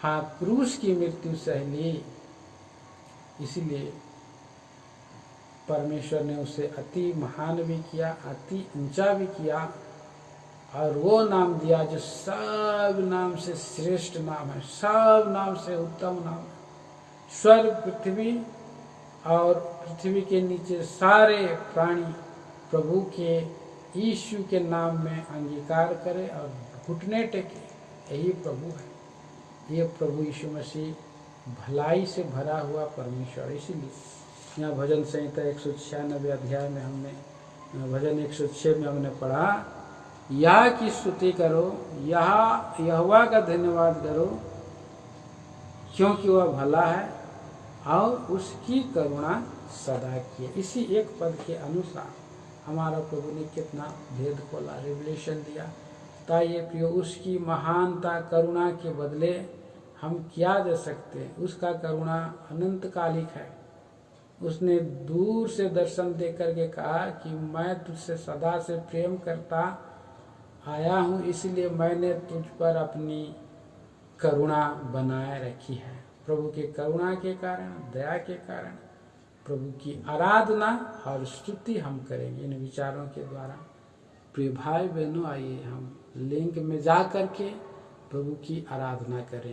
हाँ, क्रूस की मृत्यु सह ली। इसलिए परमेश्वर ने उसे अति महान भी किया, अति ऊंचा भी किया और वो नाम दिया जो सब नाम से श्रेष्ठ नाम है, सब नाम से उत्तम नाम है। स्वर्ग, पृथ्वी और पृथ्वी के नीचे सारे प्राणी प्रभु के, यीशु के नाम में अंगीकार करे और घुटने टेके। यही प्रभु है, ये प्रभु यीशु मसीह भलाई से भरा हुआ परमेश्वर। इसीलिए यहाँ भजन संहिता 196 अध्याय में हमने भजन 106 में हमने पढ़ा, यह की स्तुति करो, यहोवा का धन्यवाद करो, क्योंकि वह भला है और उसकी करुणा सदा की है। इसी एक पद के अनुसार हमारा प्रभु ने कितना भेद खोला, रिवलेशन दिया। ताइए प्रियो, उसकी महानता करुणा के बदले हम क्या दे सकते हैं। उसका करुणा अनंतकालिक है। उसने दूर से दर्शन दे करके कहा कि मैं तुझसे सदा से प्रेम करता आया हूँ, इसलिए मैंने तुझ पर अपनी करुणा बनाए रखी है। प्रभु के करुणा के कारण, दया के कारण प्रभु की आराधना और स्तुति हम करेंगे इन विचारों के द्वारा। प्रिय भाई बहनों, आइए हम लिंक में जा करके प्रभु की आराधना करेंगे।